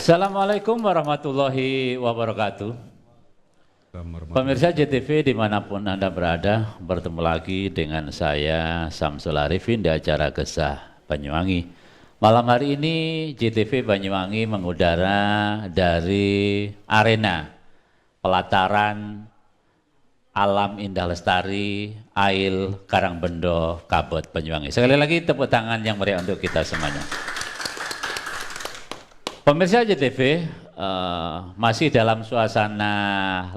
Assalamualaikum warahmatullahi wabarakatuh. Pemirsa JTV dimanapun Anda berada, bertemu lagi dengan saya Samsul Arifin di acara Gesah Banyuwangi. Malam hari ini JTV Banyuwangi mengudara dari arena pelataran Alam Indah Lestari, Ail, Karangbendo, Kabot, Banyuwangi. Sekali lagi tepuk tangan yang meriah untuk kita semuanya. Pemirsa JTV, masih dalam suasana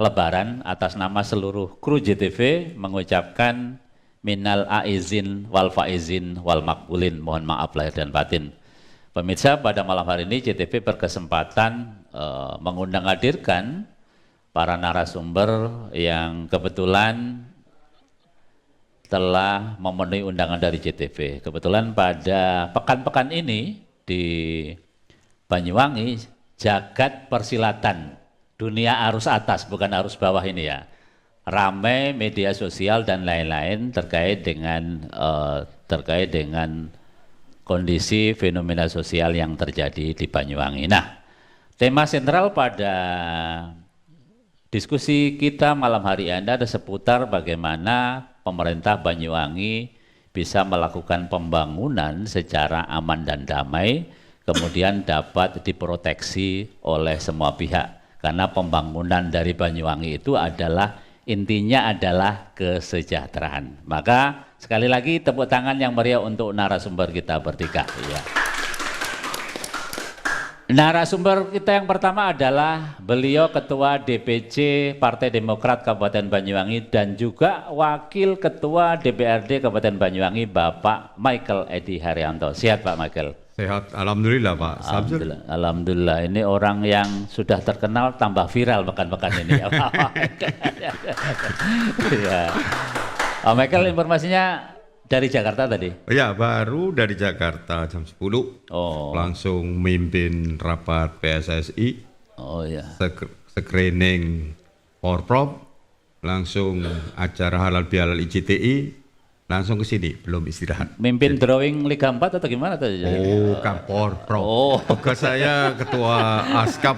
Lebaran, atas nama seluruh kru JTV mengucapkan minal aizin wal faizin wal makbulin, mohon maaf lahir dan batin. Pemirsa, pada malam hari ini JTV berkesempatan mengundang hadirkan para narasumber yang kebetulan telah memenuhi undangan dari JTV. Kebetulan pada pekan-pekan ini di Banyuwangi, jagat persilatan, dunia arus atas bukan arus bawah ini ya, ramai media sosial dan lain-lain terkait dengan kondisi fenomena sosial yang terjadi di Banyuwangi. Nah, tema sentral pada diskusi kita malam hari ini ada seputar bagaimana pemerintah Banyuwangi bisa melakukan pembangunan secara aman dan damai, kemudian dapat diproteksi oleh semua pihak. Karena pembangunan dari Banyuwangi itu adalah, intinya adalah kesejahteraan. Maka sekali lagi tepuk tangan yang meriah untuk narasumber kita bertiga. Ya. Narasumber kita yang pertama adalah beliau Ketua DPC Partai Demokrat Kabupaten Banyuwangi dan juga Wakil Ketua DPRD Kabupaten Banyuwangi, Bapak Michael Edi Haryanto. Sehat Pak Michael? Sehat, alhamdulillah Pak. Alhamdulillah, alhamdulillah. Ini orang yang sudah terkenal tambah viral pekan-pekan ini. Ya. Pak Michael, informasinya dari Jakarta tadi? Ya, baru dari Jakarta jam 10. Oh. Langsung mimpin rapat PSSI. Oh ya. Screening Forprov, langsung acara halal bihalal ICTI. Langsung ke sini, belum istirahat. Mimpin drawing Liga 4 atau gimana tadi? Oh, kan Porprov. Oh. Tugas saya ketua ASKAP,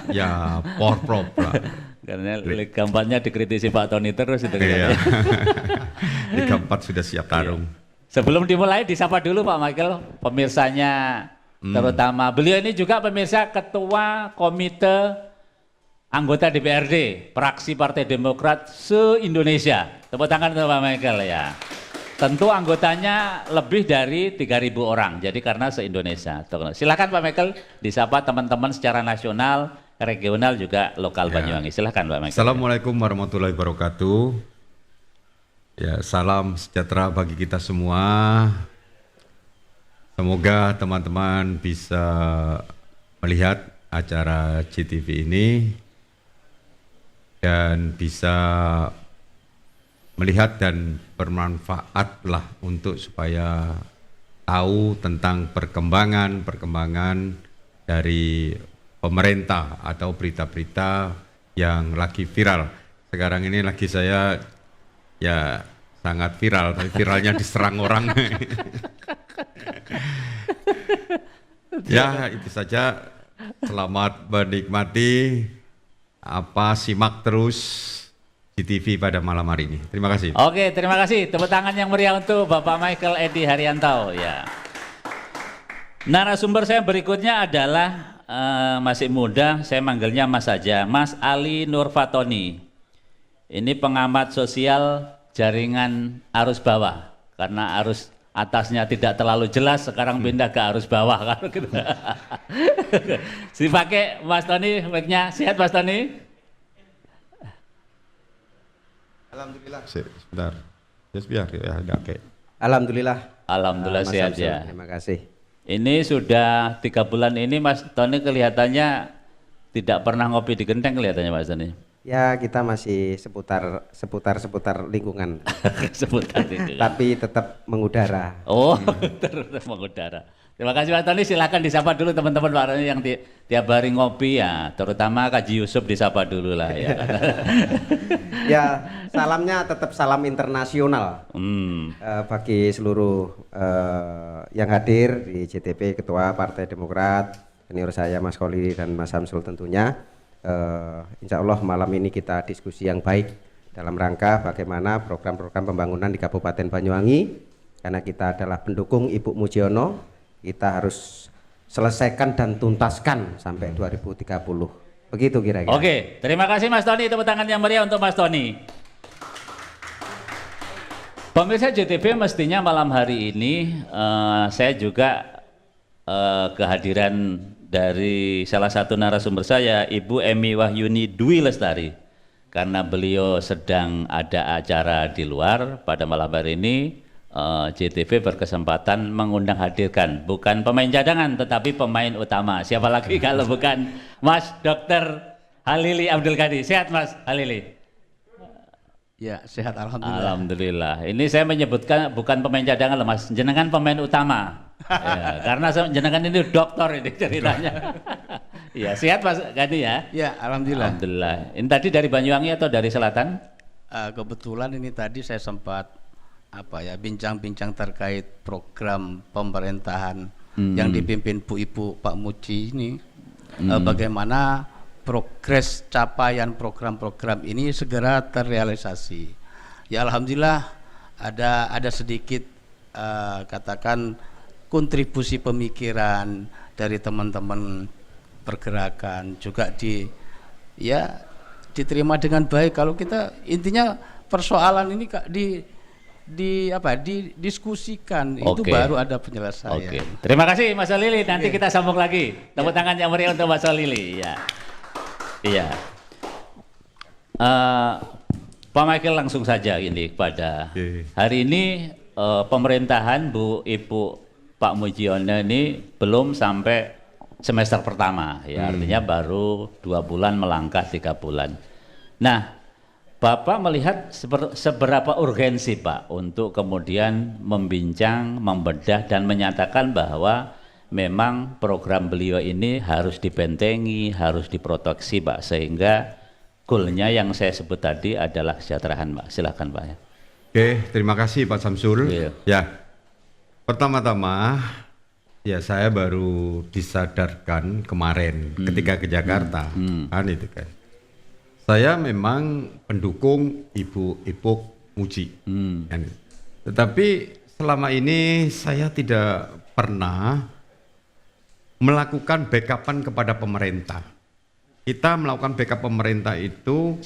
ya Porprov lah. Karena Liga 4-nya dikritisi Pak Tony terus itu. Iya. Liga 4 sudah siap tarung. Sebelum dimulai disapa dulu Pak Michael, pemirsanya terutama. Beliau ini juga pemirsa Ketua Komite Anggota DPRD, Fraksi Partai Demokrat se-Indonesia. Tepuk tangan untuk Pak Michael ya. Tentu anggotanya lebih dari 3.000 orang, jadi karena se-Indonesia. Silakan Pak Michael, disapa teman-teman secara nasional, regional juga lokal ya. Banyuwangi. Silakan Pak Michael. Assalamualaikum warahmatullahi wabarakatuh. Ya, salam sejahtera bagi kita semua. Semoga teman-teman bisa melihat acara JTV ini dan bisa melihat dan bermanfaatlah untuk supaya tahu tentang perkembangan dari pemerintah atau berita-berita yang lagi viral. Sekarang ini lagi saya ya sangat viral, tapi viralnya diserang orang. Ya, itu saja. Selamat menikmati, simak terus JTV pada malam hari ini. Terima kasih. Oke, terima kasih. Tepuk tangan yang meriah untuk Bapak Michael Edi Haryanto. Ya. Narasumber saya berikutnya adalah masih muda, saya manggilnya Mas saja, Mas Ali Nurfatoni. Ini pengamat sosial jaringan arus bawah, karena arus atasnya tidak terlalu jelas, sekarang pindah ke arus bawah. Dipakai Mas Tony, mic-nya. Sehat Mas Tony? Alhamdulillah. Sebentar. Ya, ada kayak. Alhamdulillah. Alhamdulillah sehat ya. Terima kasih. Ini sudah 3 bulan ini Mas Tony kelihatannya tidak pernah ngopi di genteng kelihatannya Mas Tony. Ya, kita masih seputar lingkungan. Seputar lingkungan. Tapi tetap mengudara. Oh, tetap mengudara. Terima kasih Pak Tony, silakan disapa dulu teman-teman Pak Tony yang tiap hari ngopi ya, terutama Kaji Yusuf disapa dulu lah ya. Ya, salamnya tetap salam internasional bagi seluruh yang hadir di JTP, Ketua Partai Demokrat, senior saya Mas Kholili dan Mas Samsul tentunya. Insya Allah malam ini kita diskusi yang baik dalam rangka bagaimana program-program pembangunan di Kabupaten Banyuwangi, karena kita adalah pendukung Ibu Mujiono, kita harus selesaikan dan tuntaskan sampai 2030. Begitu kira-kira. Oke, terima kasih Mas Tony, tepuk tangan yang meriah untuk Mas Tony. Pemirsa JTV, mestinya malam hari ini saya juga kehadiran dari salah satu narasumber saya, Ibu Emi Wahyuni Dwi Lestari, karena beliau sedang ada acara di luar pada malam hari ini. JTV berkesempatan mengundang hadirkan bukan pemain cadangan tetapi pemain utama. Siapa lagi kalau bukan Mas Dr. Halili Abdul Ghani. Sehat Mas Halili? Ya, sehat alhamdulillah. Alhamdulillah. Ini saya menyebutkan bukan pemain cadangan loh Mas, jenengan pemain utama. Ya, karena jenengan ini dokter ini ceritanya. Ya, sehat Mas Ghani ya? Ya, alhamdulillah. Alhamdulillah. Ini tadi dari Banyuwangi atau dari selatan? Kebetulan ini tadi saya sempat bincang-bincang terkait program pemerintahan yang dipimpin Bu Ibu Pak Muji ini, bagaimana progres capaian program-program ini segera terrealisasi. Ya alhamdulillah ada sedikit katakan kontribusi pemikiran dari teman-teman pergerakan juga diterima dengan baik. Kalau kita intinya persoalan ini didiskusikan, itu baru ada penyelesaian. Terima kasih Mas Lili. Nanti kita sambung lagi. Tepuk tangan yang meriah untuk Mas Lili. Ya. Iya. Pak Michael, langsung saja ini pada hari ini pemerintahan Bu Ibu Pak Mujiono ini belum sampai semester pertama, ya artinya baru 2 bulan melangkah 3 bulan. Nah, Bapak melihat seberapa urgensi Pak untuk kemudian membincang, membedah dan menyatakan bahwa memang program beliau ini harus dibentengi, harus diproteksi Pak, sehingga goalnya yang saya sebut tadi adalah kesejahteraan Pak. Silakan Pak. Oke, terima kasih Pak Samsul. Ya, pertama-tama ya saya baru disadarkan kemarin ketika ke Jakarta, kan itu kan. Saya memang pendukung Ibu Ipuk Muji, kan. Tetapi selama ini saya tidak pernah melakukan backupan kepada pemerintah. Kita melakukan backup pemerintah itu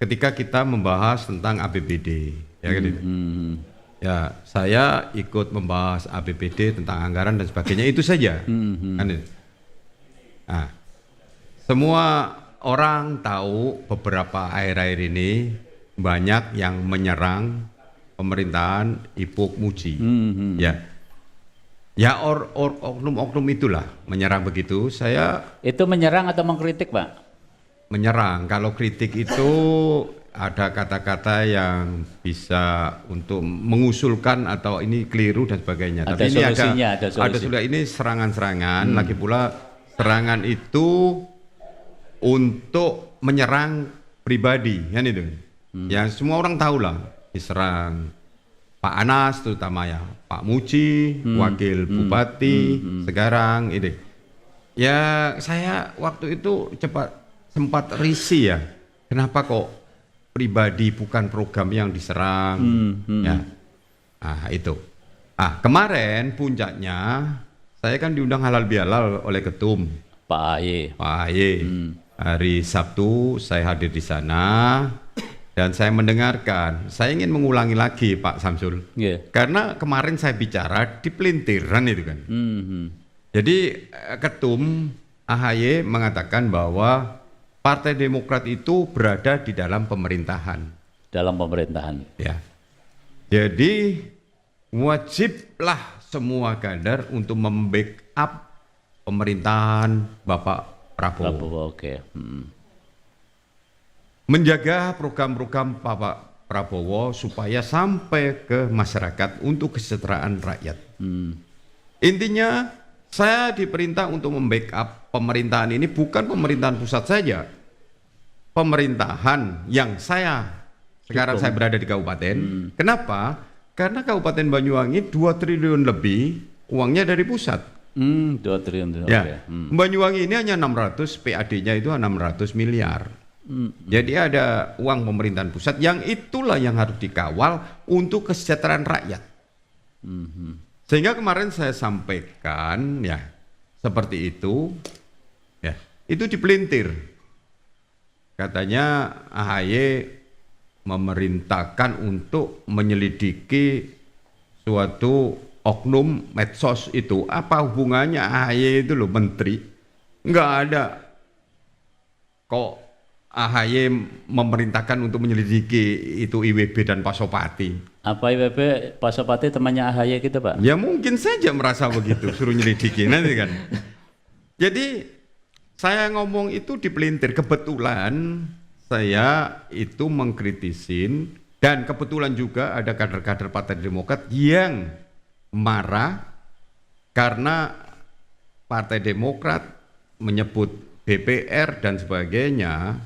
ketika kita membahas tentang APBD, ya kan itu. Ya, saya ikut membahas APBD tentang anggaran dan sebagainya, itu saja. Kan itu. Nah, semua orang tahu beberapa akhir-akhir ini banyak yang menyerang pemerintahan Ibu Muji. Ya oknum-oknum itulah menyerang begitu. Saya itu menyerang atau mengkritik Pak? Menyerang. Kalau kritik itu ada kata-kata yang bisa untuk mengusulkan atau ini keliru dan sebagainya. Ada tapi solusinya, ini ada sudah ini serangan-serangan. Lagi pula serangan itu untuk menyerang pribadi, kan itu. Ya semua orang tahu lah diserang. Pak Anas terutama ya, Pak Muji, wakil bupati sekarang ini. Ya saya waktu itu sempat risih ya, kenapa kok pribadi bukan program yang diserang, ya. Ah itu. Kemarin puncaknya saya kan diundang halal bihalal oleh ketum Pak AY. Hari Sabtu saya hadir di sana. Dan saya mendengarkan, saya ingin mengulangi lagi Pak Samsul, karena kemarin saya bicara di pelintiran itu kan. Jadi ketum AHY mengatakan bahwa Partai Demokrat itu berada di dalam pemerintahan. Dalam pemerintahan. Ya. Jadi wajiblah semua kader untuk membackup pemerintahan Bapak Prabowo. Menjaga program-program Bapak Prabowo supaya sampai ke masyarakat untuk kesejahteraan rakyat. Intinya saya diperintah untuk membackup pemerintahan ini, bukan pemerintahan pusat saja. Pemerintahan yang sekarang saya berada di kabupaten. Kenapa? Karena Kabupaten Banyuwangi 2 triliun lebih uangnya dari pusat. 2 triliun. Ya, Banyuwangi ini hanya 600, PAD-nya itu 600 miliar. Jadi ada uang pemerintahan pusat yang itulah yang harus dikawal untuk kesejahteraan rakyat. Sehingga kemarin saya sampaikan ya seperti itu, ya itu dipelintir. Katanya AHY memerintahkan untuk menyelidiki suatu oknum medsos itu. Apa hubungannya AHY itu loh menteri? Enggak ada. Kok AHY memerintahkan untuk menyelidiki itu IWB dan Pasopati? Apa IWB Pasopati temannya AHY gitu Pak? Ya mungkin saja merasa begitu, suruh nyelidiki nanti kan. Jadi saya ngomong itu dipelintir. Kebetulan saya itu mengkritisin dan kebetulan juga ada kader-kader Partai Demokrat yang marah karena Partai Demokrat menyebut DPR dan sebagainya,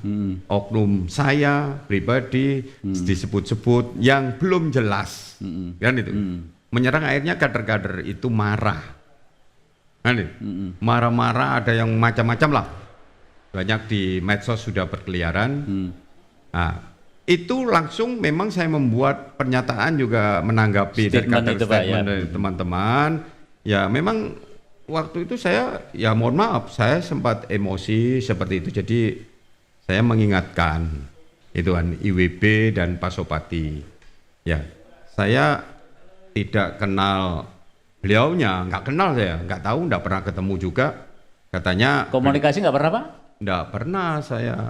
oknum saya pribadi disebut-sebut yang belum jelas, kan itu. Menyerang akhirnya kader-kader itu marah, kan itu. Marah-marah, ada yang macam-macam lah, banyak di medsos sudah berkeliaran. Nah, itu langsung memang saya membuat pernyataan juga menanggapi dari statement dari teman-teman. Ya memang waktu itu saya ya mohon maaf saya sempat emosi seperti itu, jadi saya mengingatkan itu kan IWB dan Pasopati. Ya saya tidak kenal beliaunya, nggak kenal saya, nggak tahu, nggak pernah ketemu juga. Katanya komunikasi nggak pernah Pak? Nggak pernah saya,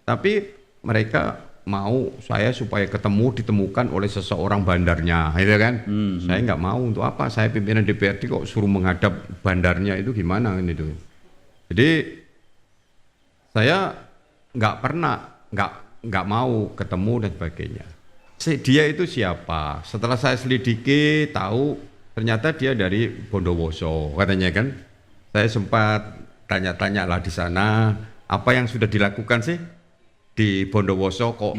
tapi mereka mau saya supaya ketemu, ditemukan oleh seseorang bandarnya, gitu kan? Saya nggak mau, untuk apa? Saya pimpinan DPRD kok suruh menghadap bandarnya, itu gimana kan itu? Jadi saya nggak pernah, nggak mau ketemu dan sebagainya. Dia itu siapa? Setelah saya selidiki, tahu ternyata dia dari Bondowoso, katanya kan? Saya sempat tanya-tanya lah di sana, apa yang sudah dilakukan sih di Bondowoso, kok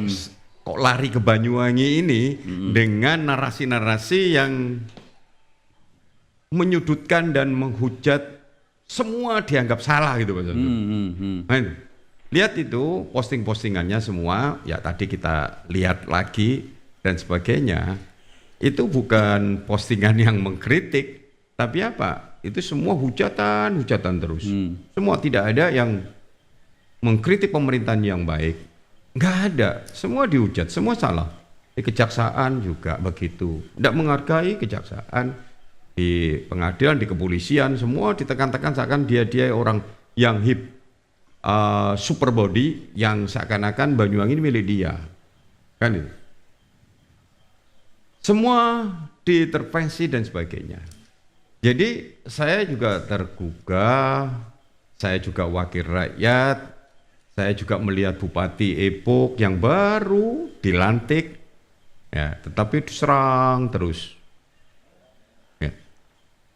lari ke Banyuwangi ini dengan narasi-narasi yang menyudutkan dan menghujat, semua dianggap salah gitu Pak. Lihat itu posting-postingannya semua, ya tadi kita lihat lagi dan sebagainya. Itu bukan postingan yang mengkritik, tapi apa? Itu semua hujatan terus. Semua, tidak ada yang mengkritik pemerintahan yang baik, nggak ada, semua dihujat, semua salah. Di kejaksaan juga begitu, tidak menghargai kejaksaan, di pengadilan, di kepolisian, semua ditekan-tekan seakan dia orang yang hip, super body, yang seakan-akan Banyuwangi ini milik dia, kan itu. Semua diintervensi dan sebagainya. Jadi saya juga tergugah, saya juga wakil rakyat. Saya juga melihat Bupati Epok yang baru dilantik, ya, tetapi diserang terus. Ya.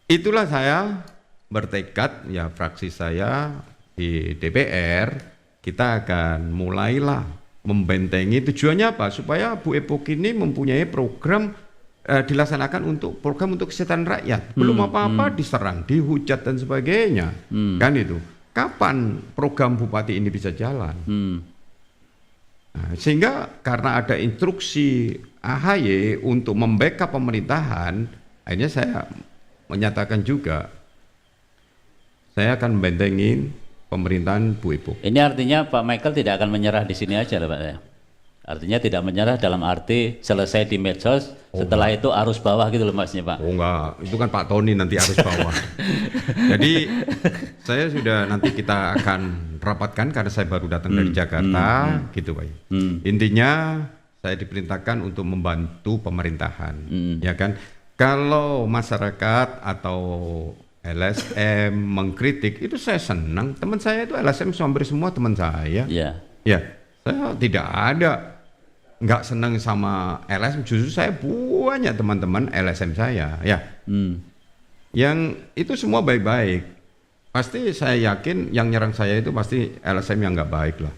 Itulah saya bertekad, ya fraksi saya di DPR, kita akan mulailah membentengi. Tujuannya apa? Supaya Bu Epok ini mempunyai program, dilaksanakan untuk program untuk kesehatan rakyat. Belum apa-apa diserang, dihujat dan sebagainya, kan itu. Kapan program Bupati ini bisa jalan? Nah, sehingga karena ada instruksi AHY untuk membackup pemerintahan, akhirnya saya menyatakan juga saya akan membentengin pemerintahan Bu Epok. Ini artinya Pak Michael tidak akan menyerah di sini aja lah Pak ya? Artinya tidak menyerah dalam arti selesai di medsos, setelah itu arus bawah gitu loh maksudnya Pak? Oh enggak, itu kan Pak Tony nanti arus bawah. Jadi saya sudah, nanti kita akan rapatkan karena saya baru datang dari Jakarta, gitu Pak. Intinya saya diperintahkan untuk membantu pemerintahan, ya kan? Kalau masyarakat atau LSM mengkritik, itu saya senang. Teman saya itu LSM hampir semua teman saya. Ya, saya tidak ada nggak senang sama LSM, justru saya banyak teman-teman LSM saya, ya. Yang itu semua baik-baik. Pasti saya yakin yang nyerang saya itu pasti LSM yang nggak baik lah.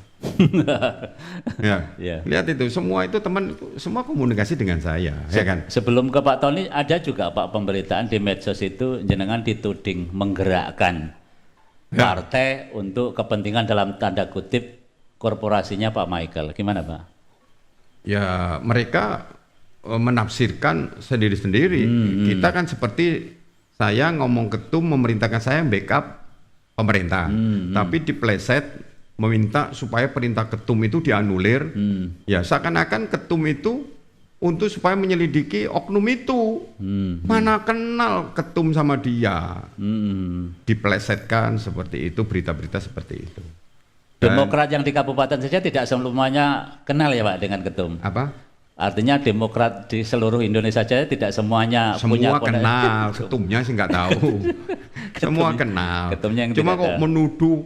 Ya, Ya. lihat itu semua itu teman semua komunikasi dengan saya, ya kan? Sebelum ke Pak Tony ada juga Pak pemberitaan di medsos itu jenengan dituding menggerakkan Ya. partai untuk kepentingan dalam tanda kutip korporasinya Pak Michael. Gimana Pak? Ya mereka menafsirkan sendiri-sendiri. Kita kan seperti saya ngomong ketum memerintahkan saya backup pemerintah, tapi dipleset meminta supaya perintah ketum itu dianulir. Ya seakan-akan ketum itu untuk supaya menyelidiki oknum itu. Mana kenal ketum sama dia. Diplesetkan seperti itu, berita-berita seperti itu. Demokrat yang di kabupaten saja tidak semuanya kenal ya Pak dengan ketum. Apa? Artinya Demokrat di seluruh Indonesia saja tidak semuanya punya Semua kenal, ketumnya sih nggak tahu. Semua kenal. ketumnya yang Cuma tidak kok ada. menuduh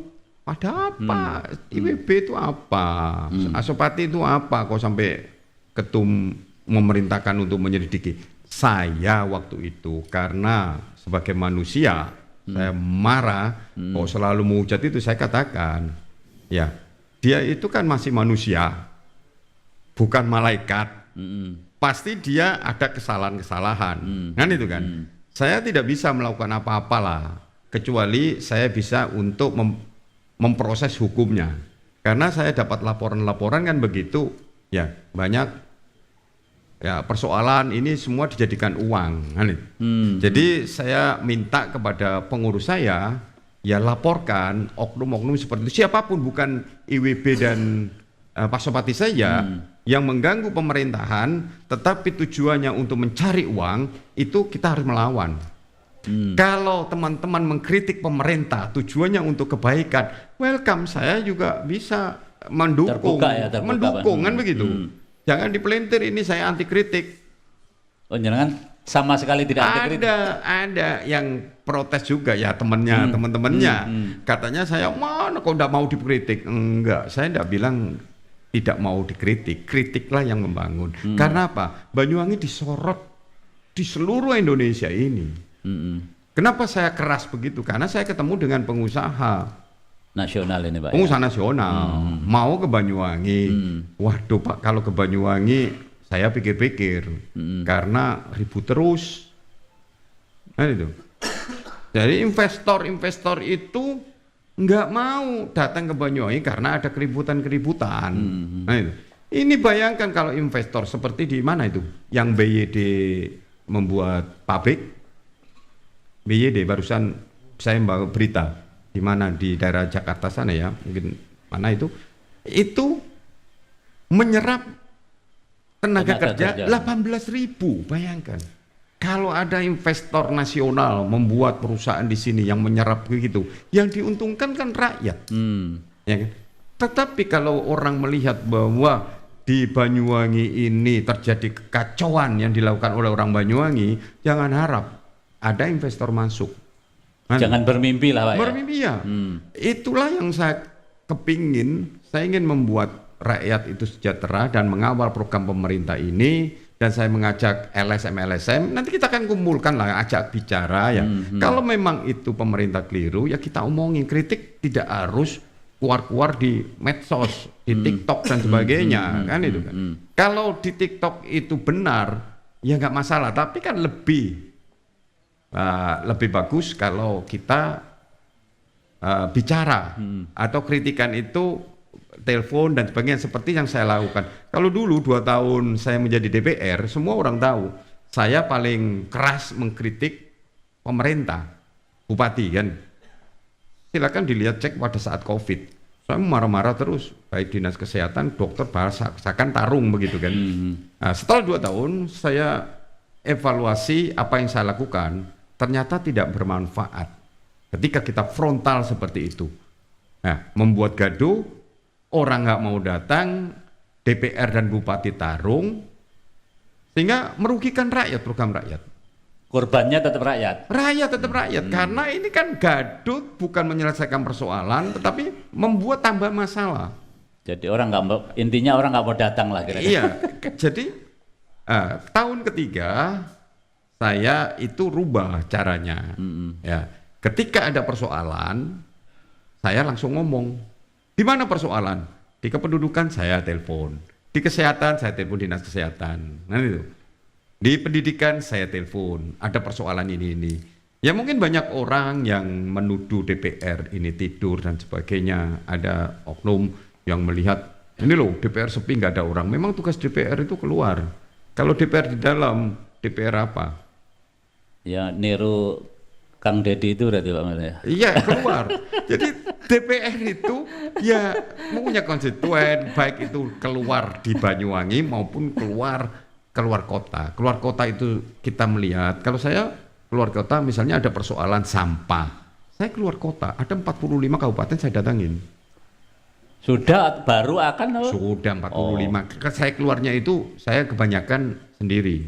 ada apa? IWB itu apa? Asopati itu apa? Kok sampai ketum memerintahkan untuk menyelidiki? Saya waktu itu karena sebagai manusia saya marah. Kok selalu menghujat itu saya katakan, ya dia itu kan masih manusia, bukan malaikat. Pasti dia ada kesalahan-kesalahan, kan itu kan. Saya tidak bisa melakukan apa-apalah, kecuali saya bisa untuk memproses hukumnya. Karena saya dapat laporan-laporan kan begitu, ya banyak ya persoalan ini semua dijadikan uang, kan itu. Jadi saya minta kepada pengurus saya, ya laporkan oknum-oknum seperti itu, siapapun bukan IWB dan Pasopati saja yang mengganggu pemerintahan, tetapi tujuannya untuk mencari uang, itu kita harus melawan. Kalau teman-teman mengkritik pemerintah, tujuannya untuk kebaikan, welcome, saya juga bisa mendukung, Terbuka, mendukung Pak. kan begitu. Jangan dipelintir ini saya anti kritik. Oh jenengan sama sekali tidak anti kritik. Ada yang protes juga ya teman-temannya. Katanya saya mana kok enggak mau dikritik. Enggak, saya enggak bilang tidak mau dikritik. Kritiklah yang membangun. Karena apa? Banyuwangi disorot di seluruh Indonesia ini. Kenapa saya keras begitu? Karena saya ketemu dengan pengusaha Nasional ini Pak. pengusaha nasional mau ke Banyuwangi. Waduh Pak, kalau ke Banyuwangi saya pikir-pikir karena ribut terus. Nah itu. Jadi investor itu nggak mau datang ke Banyuwangi karena ada keributan-keributan. Nah itu. Ini bayangkan kalau investor seperti di mana itu, yang BYD membuat pabrik. BYD barusan saya membawa berita di mana di daerah Jakarta sana ya, mungkin mana itu menyerap tenaga kerja 18.000. Bayangkan kalau ada investor nasional membuat perusahaan di sini yang menyerap begitu, yang diuntungkan kan rakyat, ya kan? Tetapi kalau orang melihat bahwa di Banyuwangi ini terjadi kekacauan yang dilakukan oleh orang Banyuwangi, jangan harap ada investor masuk. Jangan bermimpi lah Pak. Bermimpi ya. Itulah yang saya kepingin. Saya ingin membuat rakyat itu sejahtera dan mengawal program pemerintah ini. Dan saya mengajak LSM. Nanti kita akan kumpulkan lah, ajak bicara ya. Kalau memang itu pemerintah keliru, ya kita omongin. Kritik tidak harus keluar-keluar di medsos, di TikTok dan sebagainya, kan itu kan. Kalau di TikTok itu benar, ya nggak masalah. Tapi kan lebih bagus kalau kita bicara atau kritikan itu telepon dan sebagainya seperti yang saya lakukan. Kalau dulu 2 tahun saya menjadi DPR, semua orang tahu saya paling keras mengkritik pemerintah, bupati kan. Silakan dilihat, cek pada saat COVID. Saya marah-marah terus, baik dinas kesehatan, dokter bahasakan tarung begitu kan. Nah, setelah 2 tahun saya evaluasi apa yang saya lakukan. Ternyata tidak bermanfaat ketika kita frontal seperti itu. Nah, membuat gaduh, orang nggak mau datang, DPR dan bupati tarung, sehingga merugikan rakyat, program rakyat. Korbannya tetap rakyat. Rakyat tetap rakyat, karena ini kan gaduh bukan menyelesaikan persoalan, tetapi membuat tambah masalah. Jadi intinya orang nggak mau datang lah kira-kira. Iya, jadi tahun ketiga saya itu rubah caranya. Ya, ketika ada persoalan, saya langsung ngomong, di mana persoalan? Di kependudukan saya telepon, di kesehatan saya telepon dinas kesehatan. Nah itu. Di pendidikan saya telepon, ada persoalan ini. Ya mungkin banyak orang yang menuduh DPR ini tidur dan sebagainya. Ada oknum yang melihat, ini loh DPR sepi nggak ada orang. Memang tugas DPR itu keluar. Kalau DPR di dalam, DPR apa? Ya niru Kang Deddy itu berarti Pak Mas ya? Iya keluar. Jadi DPR itu ya punya konstituen, baik itu keluar di Banyuwangi maupun keluar kota. Keluar kota itu kita melihat, kalau saya keluar kota misalnya ada persoalan sampah, saya keluar kota, ada 45 kabupaten saya datangin. Sudah baru akan? Sudah 45. Saya keluarnya itu saya kebanyakan sendiri.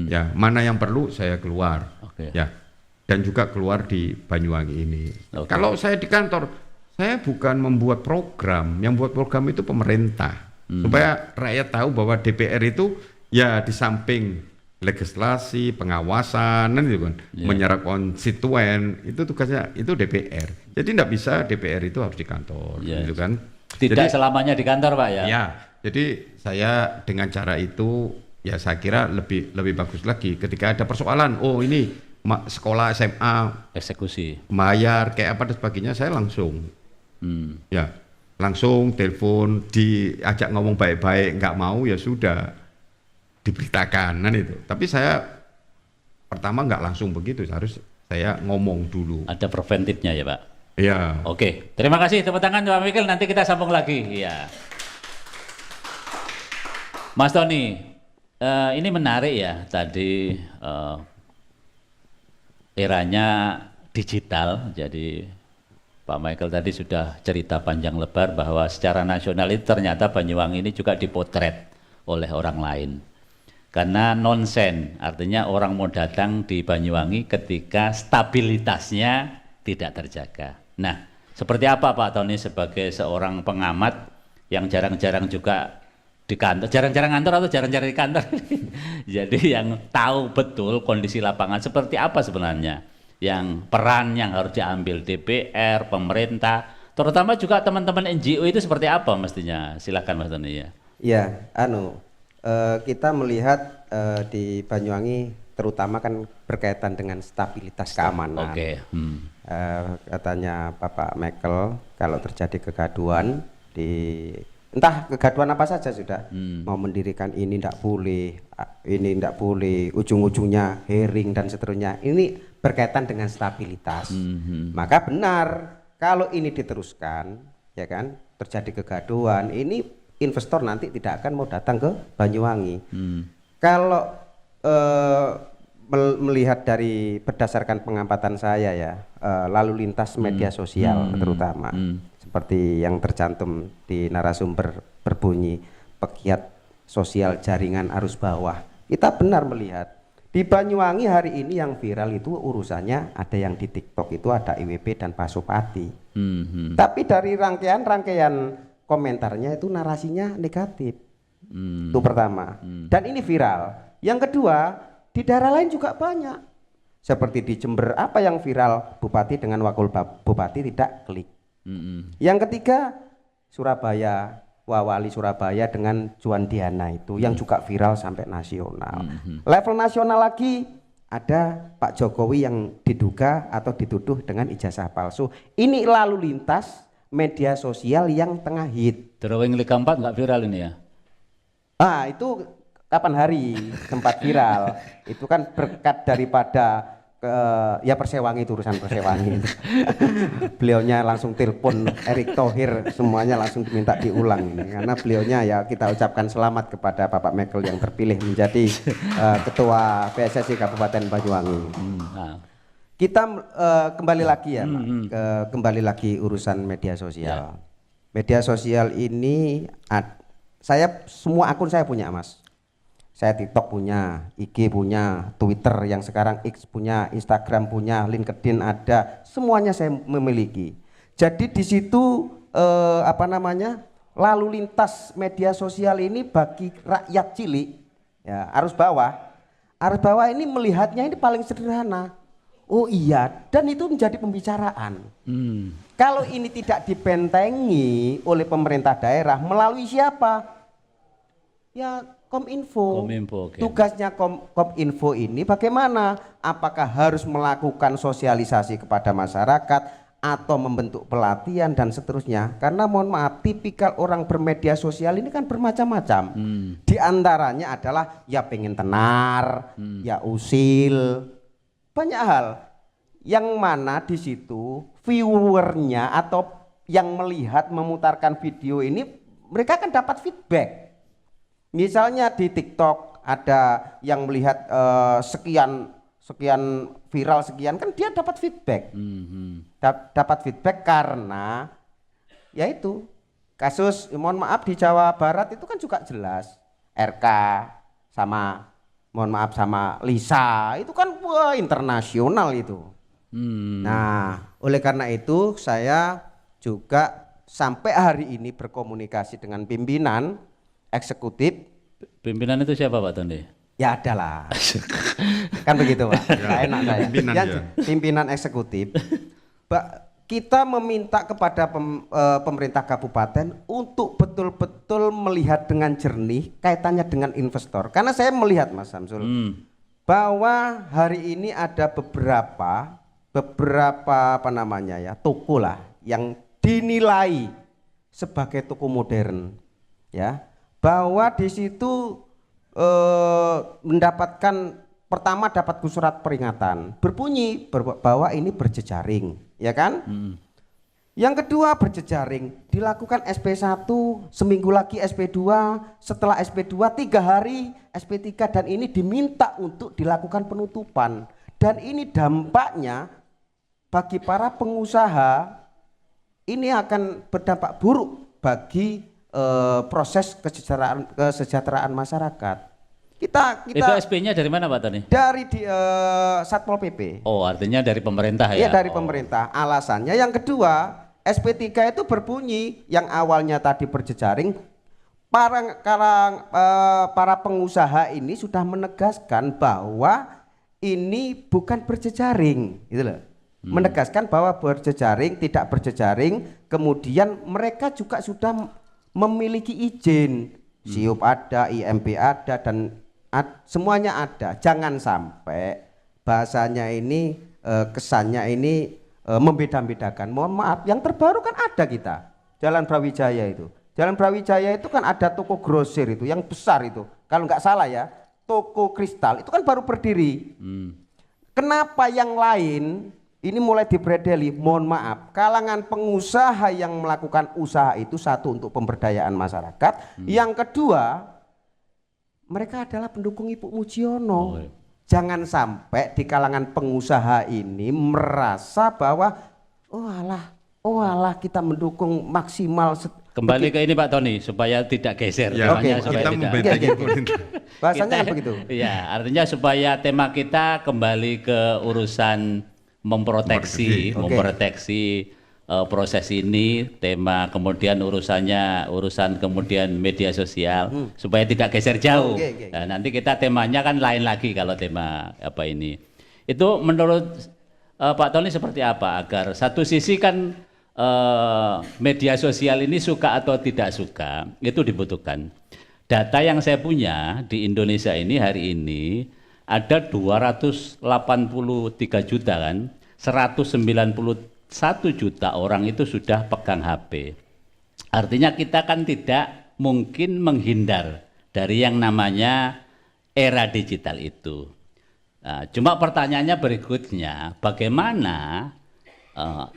Ya, mana yang perlu saya keluar. Ya. Dan juga keluar di Banyuwangi ini. Kalau saya di kantor, saya bukan membuat program, yang buat program itu pemerintah. Supaya rakyat tahu bahwa DPR itu ya di samping legislasi, pengawasan, gitu kan, menyerap konstituen, itu tugasnya itu DPR. Jadi tidak bisa DPR itu harus di kantor, gitu kan. Tidak jadi, selamanya di kantor Pak ya? Ya, jadi saya dengan cara itu ya saya kira lebih bagus lagi ketika ada persoalan, oh ini sekolah SMA eksekusi bayar kayak apa dan sebagainya, saya langsung ya langsung telepon, diajak ngomong baik-baik, nggak mau ya sudah diberitakan kan itu. Tapi saya pertama nggak langsung begitu, harus saya ngomong dulu. Ada preventifnya ya Pak? Iya. Oke, terima kasih, tepuk tangan Pak Mikil, nanti kita sambung lagi. Ya, Mas Tony, ini menarik ya tadi. Eranya digital, jadi Pak Michael tadi sudah cerita panjang lebar bahwa secara nasional itu ternyata Banyuwangi ini juga dipotret oleh orang lain. Karena nonsen, artinya orang mau datang di Banyuwangi ketika stabilitasnya tidak terjaga. Nah, seperti apa Pak Tony sebagai seorang pengamat yang jarang-jarang juga di kantor, jarang-jarang kantor atau jarang-jarang di kantor, jadi yang tahu betul kondisi lapangan seperti apa sebenarnya, yang peran yang harus diambil DPR, pemerintah, terutama juga teman-teman NGO itu seperti apa mestinya? Silakan Mas Tony ya. Ya, kita melihat di Banyuwangi terutama kan berkaitan dengan stabilitas keamanan. Oke. Katanya Bapak Michael, kalau terjadi kegaduhan entah kegaduhan apa saja sudah, mau mendirikan ini tidak boleh, ujung-ujungnya hearing dan seterusnya, ini berkaitan dengan stabilitas. Maka benar kalau ini diteruskan, ya kan, terjadi kegaduhan, ini investor nanti tidak akan mau datang ke Banyuwangi. Kalau melihat dari berdasarkan pengamatan saya ya, lalu lintas media sosial terutama, seperti yang tercantum di narasumber berbunyi pegiat sosial jaringan arus bawah, kita benar melihat di Banyuwangi hari ini yang viral itu urusannya ada yang di TikTok itu ada IWP dan Pasupati. Tapi dari rangkaian komentarnya itu narasinya negatif. Itu pertama. Dan ini viral. Yang kedua, di daerah lain juga banyak. Seperti di Jember, apa yang viral, bupati dengan wakil bupati tidak klik. Yang ketiga, Surabaya, wali Surabaya dengan Juan Diana itu yang juga viral sampai nasional. Level nasional lagi ada Pak Jokowi yang diduga atau dituduh dengan ijazah palsu. Ini lalu lintas media sosial yang tengah hit. Drawing Liga 4 nggak viral ini ya? Itu kapan hari sempat viral. Itu kan berkat daripada ya Persewangi, itu urusan Persewangi. Beliaunya langsung telepon Erick Thohir, semuanya langsung diminta diulang ini. Karena beliaunya ya kita ucapkan selamat kepada Bapak Michael yang terpilih menjadi ketua PSSI Kabupaten Banyuwangi. Kita kembali lagi ya, kembali lagi urusan media sosial. Media sosial ini semua akun saya punya Mas. Saya TikTok punya, IG punya, Twitter yang sekarang X punya, Instagram punya, LinkedIn ada, semuanya saya memiliki. Jadi di situ lalu lintas media sosial ini bagi rakyat cilik, ya arus bawah ini melihatnya ini paling sederhana. Oh iya, dan itu menjadi pembicaraan. Kalau ini tidak dibentengi oleh pemerintah daerah melalui siapa? Ya Kominfo. Kominfo, oke. Tugasnya Kominfo ini bagaimana? Apakah harus melakukan sosialisasi kepada masyarakat atau membentuk pelatihan dan seterusnya? Karena mohon maaf, tipikal orang bermedia sosial ini kan bermacam-macam. Di antaranya adalah ya pengen tenar, ya usil, banyak hal. Yang mana di situ viewernya atau yang melihat memutarkan video ini mereka akan dapat feedback. Misalnya di TikTok ada yang melihat sekian viral sekian, kan dia dapat feedback. Dapat feedback karena yaitu kasus mohon maaf di Jawa Barat itu kan juga jelas RK sama mohon maaf sama Lisa itu kan wah, internasional itu. Nah, oleh karena itu saya juga sampai hari ini berkomunikasi dengan pimpinan eksekutif. Pimpinan itu siapa Pak Tony? Ya adalah. Kan begitu Pak. Nggak enak saya. Pimpinan eksekutif. Kita meminta kepada pemerintah kabupaten untuk betul-betul melihat dengan jernih kaitannya dengan investor. Karena saya melihat Mas Samsul bahwa hari ini ada beberapa apa namanya ya toko lah yang dinilai sebagai toko modern, ya, bahwa di situ mendapatkan pertama dapat surat peringatan berbunyi bahwa ini berjejaring, ya kan? Yang kedua berjejaring, dilakukan SP1, seminggu lagi SP2, setelah SP2 3 hari SP3 dan ini diminta untuk dilakukan penutupan. Dan ini dampaknya bagi para pengusaha ini akan berdampak buruk bagi proses kesejahteraan masyarakat. Kita itu SP-nya dari mana Pak Tony? Dari Satpol PP. Oh, artinya dari pemerintah ya? Iya, dari pemerintah. Alasannya yang kedua, SP3 itu berbunyi yang awalnya tadi berjejaring, para pengusaha ini sudah menegaskan bahwa ini bukan berjejaring, gitu loh. Menegaskan bahwa berjejaring, tidak berjejaring, kemudian mereka juga sudah memiliki izin, SIUP ada, IMB ada, dan semuanya ada. Jangan sampai bahasanya ini kesannya ini membeda-bedakan. Mohon maaf, yang terbaru kan ada kita, Jalan Brawijaya itu. Jalan Brawijaya itu kan ada toko grosir itu, yang besar itu. Kalau nggak salah ya, toko Kristal itu kan baru berdiri. Kenapa yang lain ini mulai dibredeli? Mohon maaf, kalangan pengusaha yang melakukan usaha itu satu untuk pemberdayaan masyarakat, yang kedua mereka adalah pendukung Ibu Mujiono. Jangan sampai di kalangan pengusaha ini merasa bahwa oh alah kita mendukung maksimal. Kembali ke ini Pak Tony supaya tidak geser. Ya, supaya kita membentengi bahasanya kan begitu. Ya, artinya supaya tema kita kembali ke urusan memproteksi proses ini, tema kemudian urusan kemudian media sosial supaya tidak geser jauh. Nah, nanti kita temanya kan lain lagi kalau tema apa ini. Itu menurut Pak Tony seperti apa agar satu sisi kan media sosial ini suka atau tidak suka itu dibutuhkan. Data yang saya punya di Indonesia ini hari ini ada 283 juta kan, 191 juta orang itu sudah pegang HP. Artinya kita kan tidak mungkin menghindar dari yang namanya era digital itu. Nah, cuma pertanyaannya berikutnya, bagaimana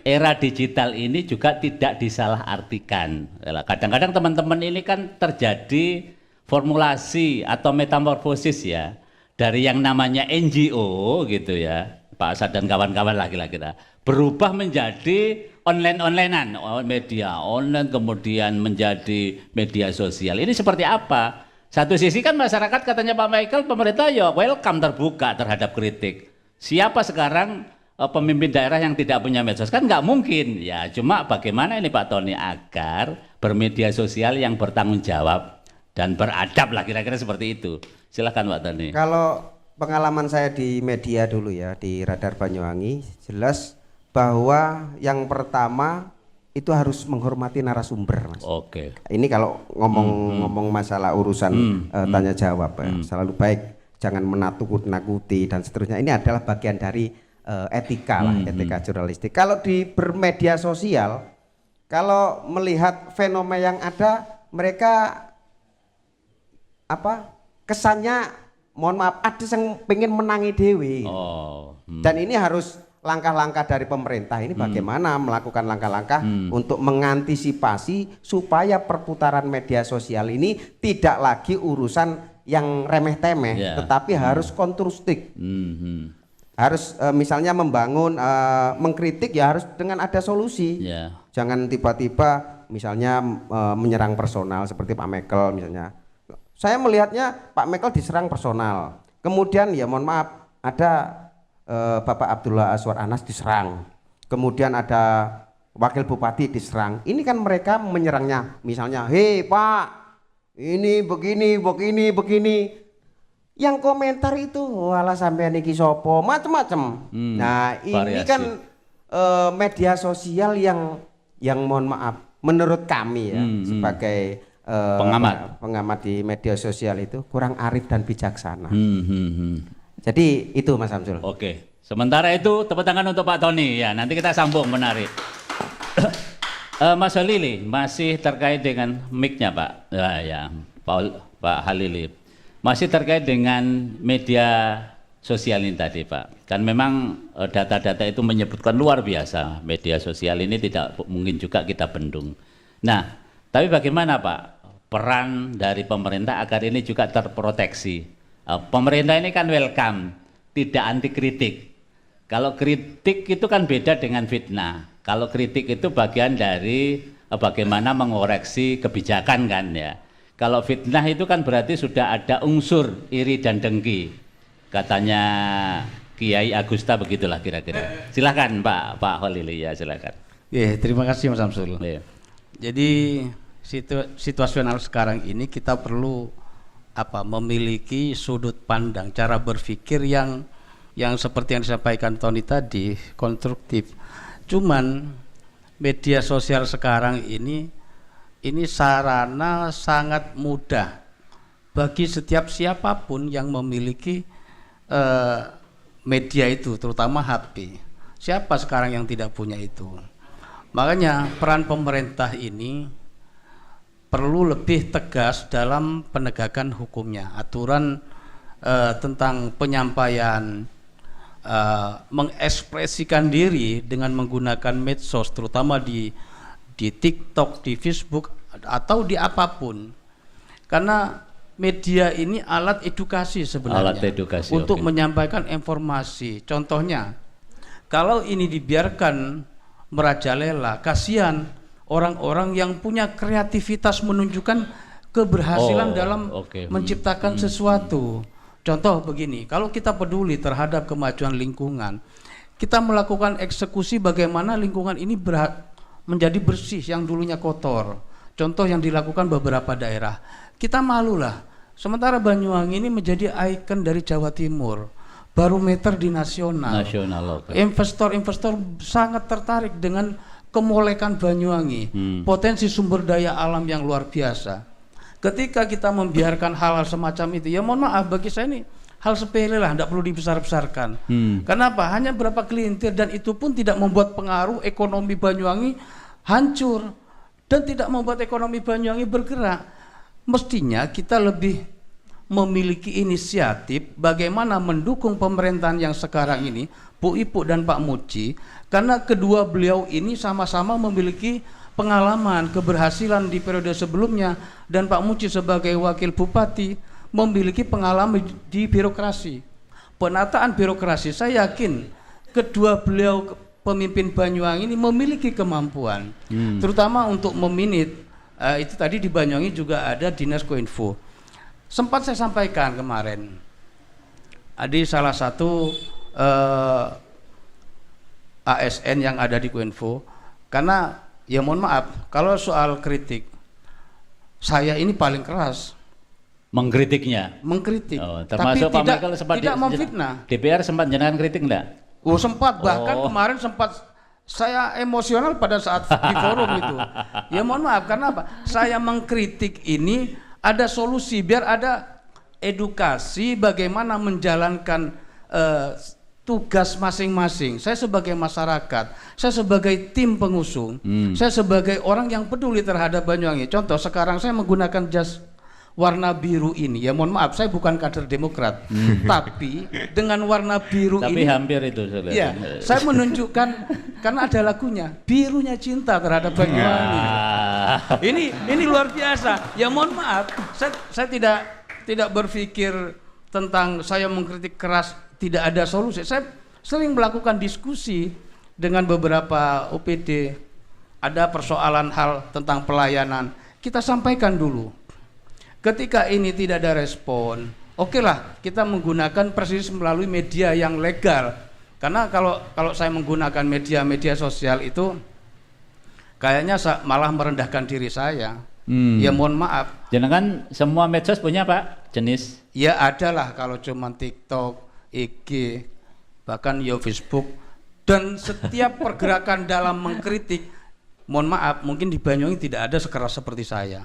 era digital ini juga tidak disalahartikan. Kadang-kadang teman-teman ini kan terjadi formulasi atau metamorfosis ya, dari yang namanya NGO gitu ya, Pak Asad dan kawan-kawan lagi-lagi berubah menjadi online-onlinean, media online kemudian menjadi media sosial. Ini seperti apa? Satu sisi kan masyarakat katanya Pak Michael, pemerintah ya welcome, terbuka terhadap kritik. Siapa sekarang pemimpin daerah yang tidak punya medsos? Kan nggak mungkin ya. Cuma bagaimana ini Pak Tony agar bermedia sosial yang bertanggung jawab dan beradab lah, kira-kira seperti itu. Silakan Pak Tony. Kalau pengalaman saya di media dulu ya, di Radar Banyuwangi, jelas bahwa yang pertama itu harus menghormati narasumber, Mas. Oke. Ini kalau ngomong masalah urusan tanya jawab ya, selalu baik, jangan menakut-nakuti dan seterusnya. Ini adalah bagian dari etika lah, etika jurnalistik. Kalau di bermedia sosial, kalau melihat fenomena yang ada, mereka kesannya, mohon maaf, ada yang pengen menangi dewi. Dan ini harus langkah-langkah dari pemerintah ini bagaimana melakukan langkah-langkah untuk mengantisipasi supaya perputaran media sosial ini tidak lagi urusan yang remeh-temeh, tetapi harus konstruktif. Harus misalnya membangun, mengkritik ya harus dengan ada solusi. Jangan tiba-tiba misalnya menyerang personal seperti Pak Mekel misalnya. Saya melihatnya Pak Mekel diserang personal. Kemudian ya mohon maaf, ada Bapak Abdullah Azwar Anas diserang, kemudian ada Wakil Bupati diserang. Ini kan mereka menyerangnya, misalnya, hei Pak, ini begini. Yang komentar itu, walah sampean iki sopo, macem-macem. Nah ini kan media sosial yang mohon maaf, menurut kami ya sebagai pengamat di media sosial itu kurang arif dan bijaksana. Jadi itu Mas Samsul. Oke. Sementara itu tepuk tangan untuk Pak Tony ya. Nanti kita sambung menarik. Mas Halili masih terkait dengan mic-nya Pak. Ya, Pak Halili. Masih terkait dengan media sosial ini tadi Pak. Kan memang data-data itu menyebutkan luar biasa. Media sosial ini tidak mungkin juga kita bendung. Nah, tapi bagaimana Pak peran dari pemerintah agar ini juga terproteksi? Pemerintah ini kan welcome, tidak anti kritik. Kalau kritik itu kan beda dengan fitnah. Kalau kritik itu bagian dari bagaimana mengoreksi kebijakan kan ya. Kalau fitnah itu kan berarti sudah ada unsur iri dan dengki. Katanya Kiai Agusta begitulah kira-kira. Silakan Pak Holili ya silakan. Terima kasih Mas Samsul. Jadi situasional sekarang ini kita perlu memiliki sudut pandang, cara berpikir yang seperti yang disampaikan Tony tadi, konstruktif. Cuman media sosial sekarang ini sarana sangat mudah bagi setiap siapapun yang memiliki media itu, terutama HP. Siapa sekarang yang tidak punya itu? Makanya peran pemerintah ini perlu lebih tegas dalam penegakan hukumnya. Aturan tentang penyampaian, mengekspresikan diri dengan menggunakan medsos, terutama di TikTok, di Facebook, atau di apapun. Karena media ini alat edukasi sebenarnya. Alat edukasi, untuk menyampaikan informasi. Contohnya, kalau ini dibiarkan merajalela, kasihan orang-orang yang punya kreativitas menunjukkan keberhasilan dalam menciptakan sesuatu. Contoh begini, kalau kita peduli terhadap kemajuan lingkungan, kita melakukan eksekusi bagaimana lingkungan ini menjadi bersih yang dulunya kotor. Contoh yang dilakukan beberapa daerah. Kita malulah, sementara Banyuwangi ini menjadi ikon dari Jawa Timur, barometer di nasional. Investor-investor sangat tertarik dengan kemolekan Banyuwangi, potensi sumber daya alam yang luar biasa. Ketika kita membiarkan hal-hal semacam itu, ya mohon maaf bagi saya ini hal sepele lah, tidak perlu dibesar-besarkan. Kenapa? Hanya berapa kelintir dan itu pun tidak membuat pengaruh ekonomi Banyuwangi hancur dan tidak membuat ekonomi Banyuwangi bergerak. Mestinya kita lebih memiliki inisiatif bagaimana mendukung pemerintahan yang sekarang ini, Bu Ipuk dan Pak Muji, karena kedua beliau ini sama-sama memiliki pengalaman, keberhasilan di periode sebelumnya, dan Pak Muji sebagai wakil bupati memiliki pengalaman di birokrasi, penataan birokrasi. Saya yakin kedua beliau pemimpin Banyuwangi ini memiliki kemampuan, terutama untuk meminit. Itu tadi di Banyuwangi juga ada Dinas Koinfo. Sempat saya sampaikan kemarin, ada salah satu ASN yang ada di Koinfo, karena ya mohon maaf kalau soal kritik saya ini paling keras mengkritik, tapi termasuk Pak Michael sempat tidak memfitnah. DPR sempat jenengan kritik enggak? Sempat, bahkan kemarin sempat saya emosional pada saat di forum itu. Ya mohon maaf, karena apa? Saya mengkritik ini ada solusi biar ada edukasi bagaimana menjalankan tugas masing-masing. Saya sebagai masyarakat, saya sebagai tim pengusung, saya sebagai orang yang peduli terhadap Banyuwangi. Contoh sekarang saya menggunakan jas warna biru ini, ya mohon maaf saya bukan kader Demokrat, tapi dengan warna biru Tapi ini hampir itu sudah. ya, saya menunjukkan karena ada lagunya birunya cinta terhadap Banyuwangi. Ini luar biasa. Ya mohon maaf, saya tidak berpikir tentang saya mengkritik keras tidak ada solusi. Saya sering melakukan diskusi dengan beberapa OPD. Ada persoalan hal tentang pelayanan, kita sampaikan dulu. Ketika ini tidak ada respon, okelah kita menggunakan persis melalui media yang legal. Karena kalau saya menggunakan media sosial itu kayaknya malah merendahkan diri saya. Ya mohon maaf. Jangan semua medsos punya Pak jenis? Ya adalah kalau cuma TikTok, IG, bahkan ya Facebook, dan setiap pergerakan dalam mengkritik. Mohon maaf, mungkin di Banyuwangi tidak ada sekeras seperti saya.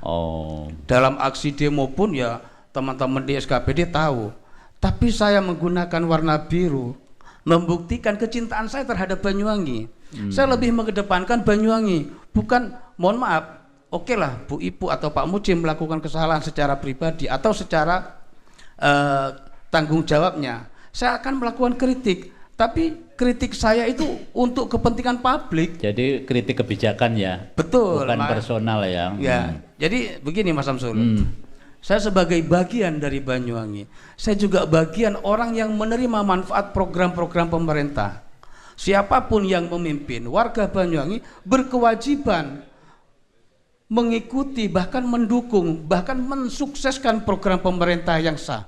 Dalam aksi demo pun ya teman-teman di SKPD tahu. Tapi saya menggunakan warna biru membuktikan kecintaan saya terhadap Banyuwangi. Saya lebih mengedepankan Banyuwangi, bukan mohon maaf. Okelah Bu Ipu atau Pak Mujim melakukan kesalahan secara pribadi atau secara tanggung jawabnya. Saya akan melakukan kritik. Tapi kritik saya itu untuk kepentingan publik. Jadi kritik kebijakan ya. Betul. Bukan personal ya. Ya. Jadi begini Mas Samsul. Saya sebagai bagian dari Banyuwangi, saya juga bagian orang yang menerima manfaat program-program pemerintah. Siapapun yang memimpin, warga Banyuwangi berkewajiban mengikuti, bahkan mendukung, bahkan mensukseskan program pemerintah yang sah.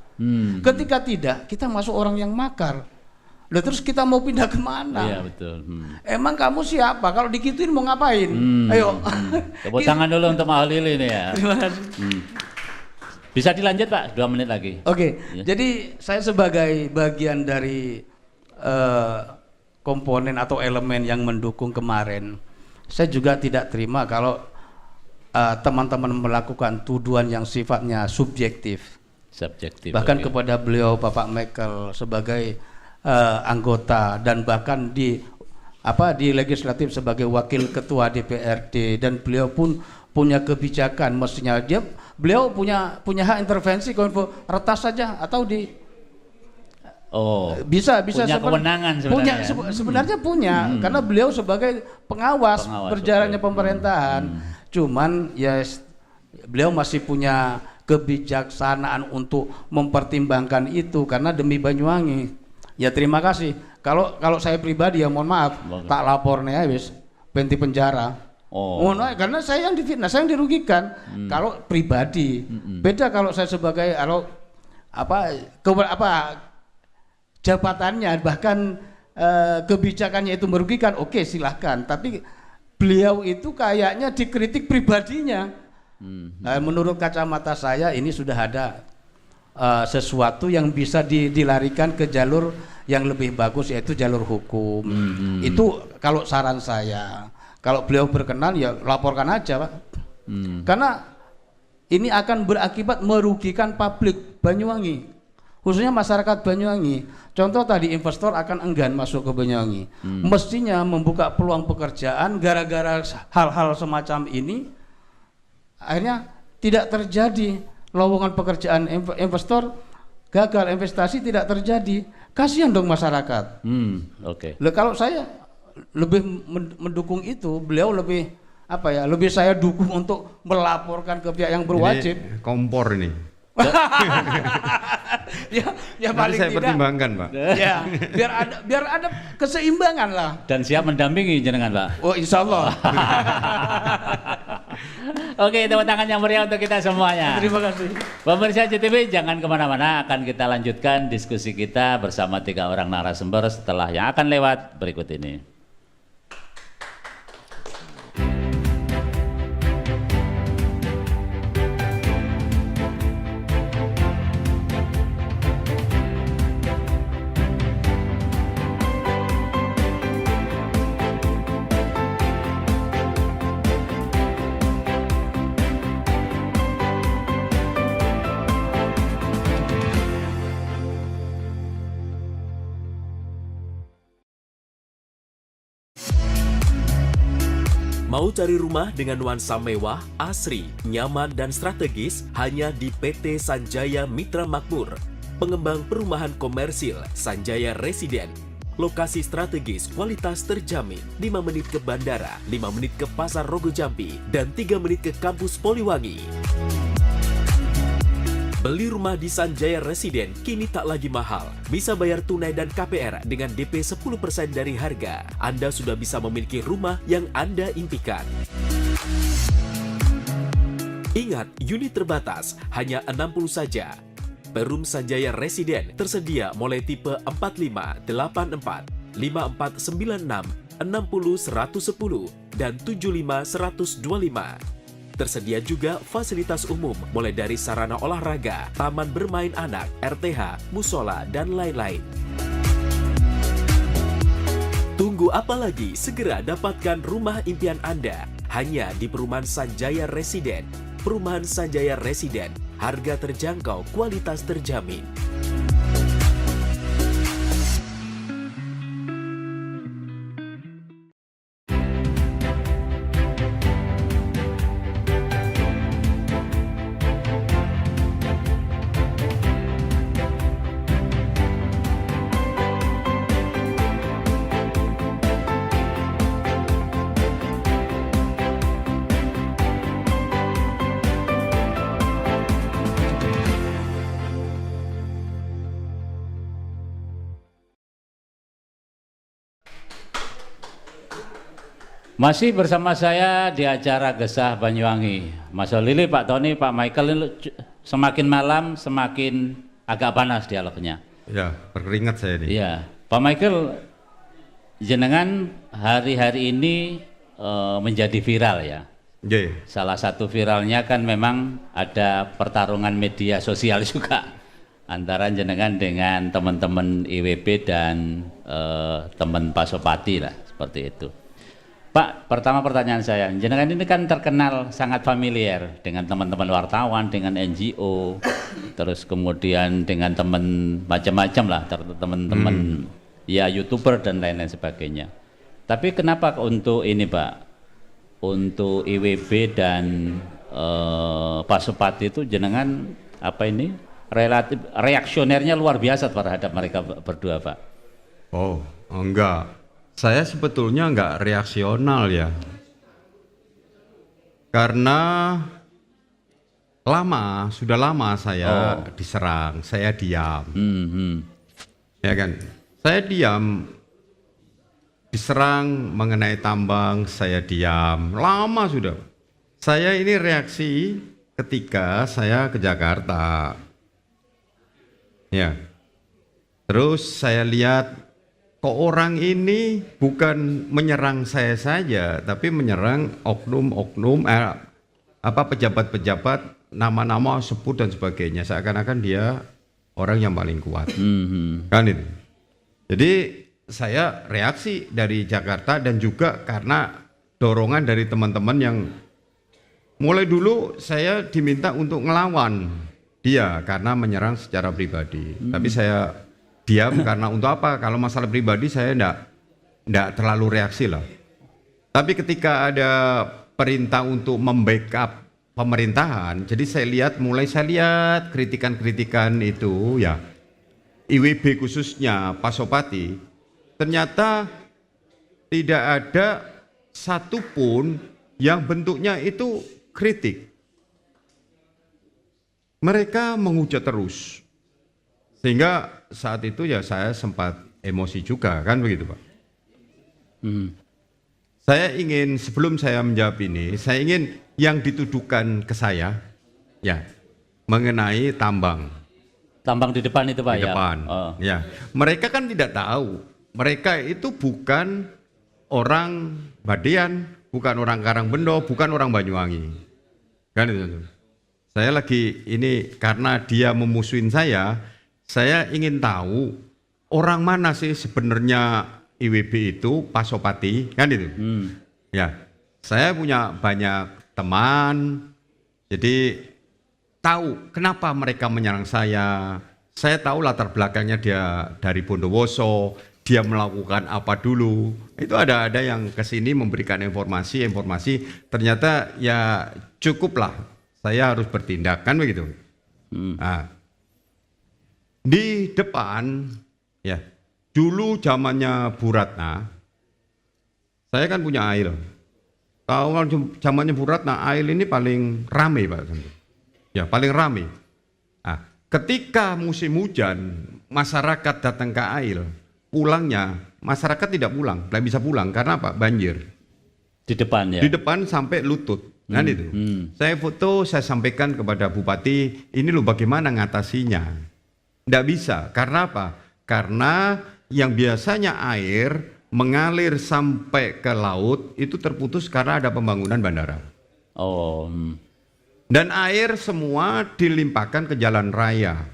Ketika tidak, kita masuk orang yang makar. Loh, terus kita mau pindah kemana? Iya betul. Emang kamu siapa? Kalau digituin mau ngapain? Ayo. Tepuk tangan dulu untuk Pak Holil ini ya. Terima kasih. Bisa dilanjut Pak, 2 menit lagi. Oke. Jadi saya sebagai bagian dari komponen atau elemen yang mendukung kemarin, saya juga tidak terima kalau teman-teman melakukan tuduhan yang sifatnya subjektif. Bahkan kepada beliau Bapak Michael sebagai anggota dan bahkan di legislatif sebagai wakil ketua DPRD, dan beliau pun punya kebijakan, mestinya beliau punya hak intervensi kominfo retas saja atau di bisa punya kewenangan sebenarnya. Sebenarnya punya karena beliau sebagai pengawas berjalannya pemerintahan. Cuman ya beliau masih punya kebijaksanaan untuk mempertimbangkan itu karena demi Banyuwangi. Ya terima kasih. Kalau saya pribadi ya mohon maaf, tak lapor nih habis penti penjara. Mohon maaf, karena saya yang difitnah, saya yang dirugikan. Kalau pribadi, beda kalau saya sebagai jabatannya bahkan kebijakannya itu merugikan. Oke, silahkan. Tapi beliau itu kayaknya dikritik pribadinya. Menurut kacamata saya ini sudah ada sesuatu yang bisa dilarikan ke jalur yang lebih bagus, yaitu jalur hukum. Itu kalau saran saya. Kalau beliau berkenan ya laporkan aja Pak. Karena ini akan berakibat merugikan publik Banyuwangi, khususnya masyarakat Banyuwangi. Contoh tadi investor akan enggan masuk ke Banyuwangi. Mestinya membuka peluang pekerjaan, gara-gara hal-hal semacam ini akhirnya tidak terjadi lowongan pekerjaan, investor gagal, investasi tidak terjadi. Kasihan dong masyarakat. Loh, kalau saya lebih mendukung itu, beliau lebih lebih saya dukung untuk melaporkan ke pihak yang berwajib. Ini kompor ini. ya paling saya tidak pertimbangkan Pak. Ya biar ada keseimbangan lah. Dan siap mendampingi jenengan Pak. Oh insya Allah. Oke, tepuk tangan yang meriah untuk kita semuanya. Terima kasih. Pemirsa JTV, jangan kemana-mana, akan kita lanjutkan diskusi kita bersama 3 orang narasumber setelah yang akan lewat berikut ini. Mau cari rumah dengan nuansa mewah, asri, nyaman, dan strategis hanya di PT Sanjaya Mitra Makmur. Pengembang perumahan komersil Sanjaya Residen. Lokasi strategis, kualitas terjamin. 5 menit ke bandara, 5 menit ke Pasar Rogo Jambi, dan 3 menit ke kampus Poliwangi. Beli rumah di Sanjaya Residen kini tak lagi mahal. Bisa bayar tunai dan KPR dengan DP 10% dari harga. Anda sudah bisa memiliki rumah yang Anda impikan. Ingat, unit terbatas, hanya 60 saja. Perum Sanjaya Residen tersedia mulai tipe 45, 84, 5496, 60 110, dan 75 125. Tersedia juga fasilitas umum mulai dari sarana olahraga, taman bermain anak, RTH, musola, dan lain-lain. Tunggu apa lagi? Segera dapatkan rumah impian Anda hanya di Perumahan Sanjaya Residen. Perumahan Sanjaya Residen, harga terjangkau, kualitas terjamin. Masih bersama saya di acara Gesah Banyuwangi. Mas Lili, Pak Tony, Pak Michael, ini semakin malam semakin agak panas dialognya. Ya, berkeringat saya ini. Iya, Pak Michael, jenengan hari-hari ini menjadi viral ya. Salah satu viralnya kan memang ada pertarungan media sosial juga antara jenengan dengan teman-teman IWB dan teman Pasopati lah, seperti itu. Pak, pertama pertanyaan saya, jenengan ini kan terkenal sangat familiar dengan teman-teman wartawan, dengan NGO, terus kemudian dengan teman macam-macam lah, teman-teman ya YouTuber dan lain-lain sebagainya. Tapi kenapa untuk ini Pak, untuk IWB dan Pasopati itu jenengan apa ini relatif reaksionernya luar biasa terhadap mereka berdua Pak? Oh, enggak. Saya sebetulnya enggak reaksional ya. Karena sudah lama saya diserang, saya diam. Ya kan? Saya diam. Diserang mengenai tambang, saya diam. Lama sudah. Saya ini reaksi ketika saya ke Jakarta. Ya. Terus saya lihat kok orang ini bukan menyerang saya saja, tapi menyerang oknum-oknum, pejabat-pejabat, nama-nama sebut dan sebagainya. Seakan-akan dia orang yang paling kuat, kan itu. Jadi saya reaksi dari Jakarta dan juga karena dorongan dari teman-teman yang mulai dulu saya diminta untuk ngelawan dia karena menyerang secara pribadi. Tapi saya diam karena untuk apa? Kalau masalah pribadi saya enggak terlalu reaksi lah. Tapi ketika ada perintah untuk membackup pemerintahan, jadi saya lihat kritikan-kritikan itu ya, IWB khususnya Pasopati, ternyata tidak ada satupun yang bentuknya itu kritik. Mereka menghujat terus. Sehingga saat itu ya saya sempat emosi juga, kan begitu Pak. Saya ingin, sebelum saya menjawab ini, saya ingin yang dituduhkan ke saya ya mengenai tambang. Tambang di depan itu Pak di ya? Depan. Ya. Mereka kan tidak tahu, mereka itu bukan orang Badian, bukan orang Karangbendo, bukan orang Banyuwangi. Kan itu. Saya lagi ini karena dia memusuhin saya ingin tahu orang mana sih sebenarnya IWB itu, Pasopati, kan itu. Ya, saya punya banyak teman, jadi tahu kenapa mereka menyerang saya. Saya tahu latar belakangnya dia dari Bondowoso, dia melakukan apa dulu. Itu ada yang kesini memberikan informasi, ternyata ya cukuplah saya harus bertindak, kan begitu. Nah, di depan ya dulu zamannya Bu Ratna, saya kan punya ail. Kalau zamannya Bu Ratna, ail ini paling ramai Pak. Ya paling ramai. Nah, ketika musim hujan, masyarakat datang ke ail, pulangnya masyarakat tidak pulang, tidak bisa pulang karena apa? Banjir. Di depan ya. Di depan sampai lutut, kan itu. Saya foto, saya sampaikan kepada Bupati, ini loh bagaimana ngatasinya. Tidak bisa, karena apa? Karena yang biasanya air mengalir sampai ke laut itu terputus karena ada pembangunan bandara. Oh. Dan air semua dilimpahkan ke jalan raya.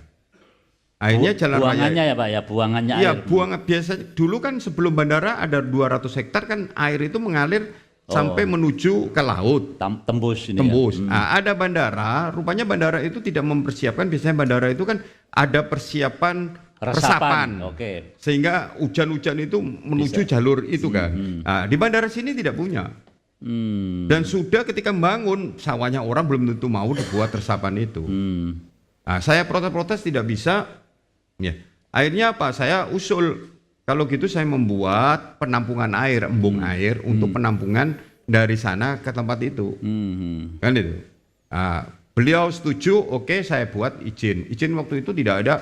Akhirnya jalan buangannya raya. ya Pak ya, buangannya Iya, air. buang biasanya dulu kan sebelum bandara ada 200 hektar kan air itu mengalir sampai menuju ke laut. Tembus ini. Tembus. Ya? Nah, ada bandara, rupanya bandara itu tidak mempersiapkan, biasanya bandara itu kan ada persiapan resapan. Oke. Sehingga hujan-hujan itu menuju jalur itu kan. Nah, di bandara sini tidak punya. Dan sudah ketika membangun, sawahnya orang belum tentu mau dibuat resapan itu. Nah, saya protes-protes tidak bisa. Ya. Akhirnya apa? Saya usul, kalau gitu saya membuat penampungan air, embung air untuk penampungan dari sana ke tempat itu. Kan itu. Nah, beliau setuju, oke, saya buat izin. Izin waktu itu tidak ada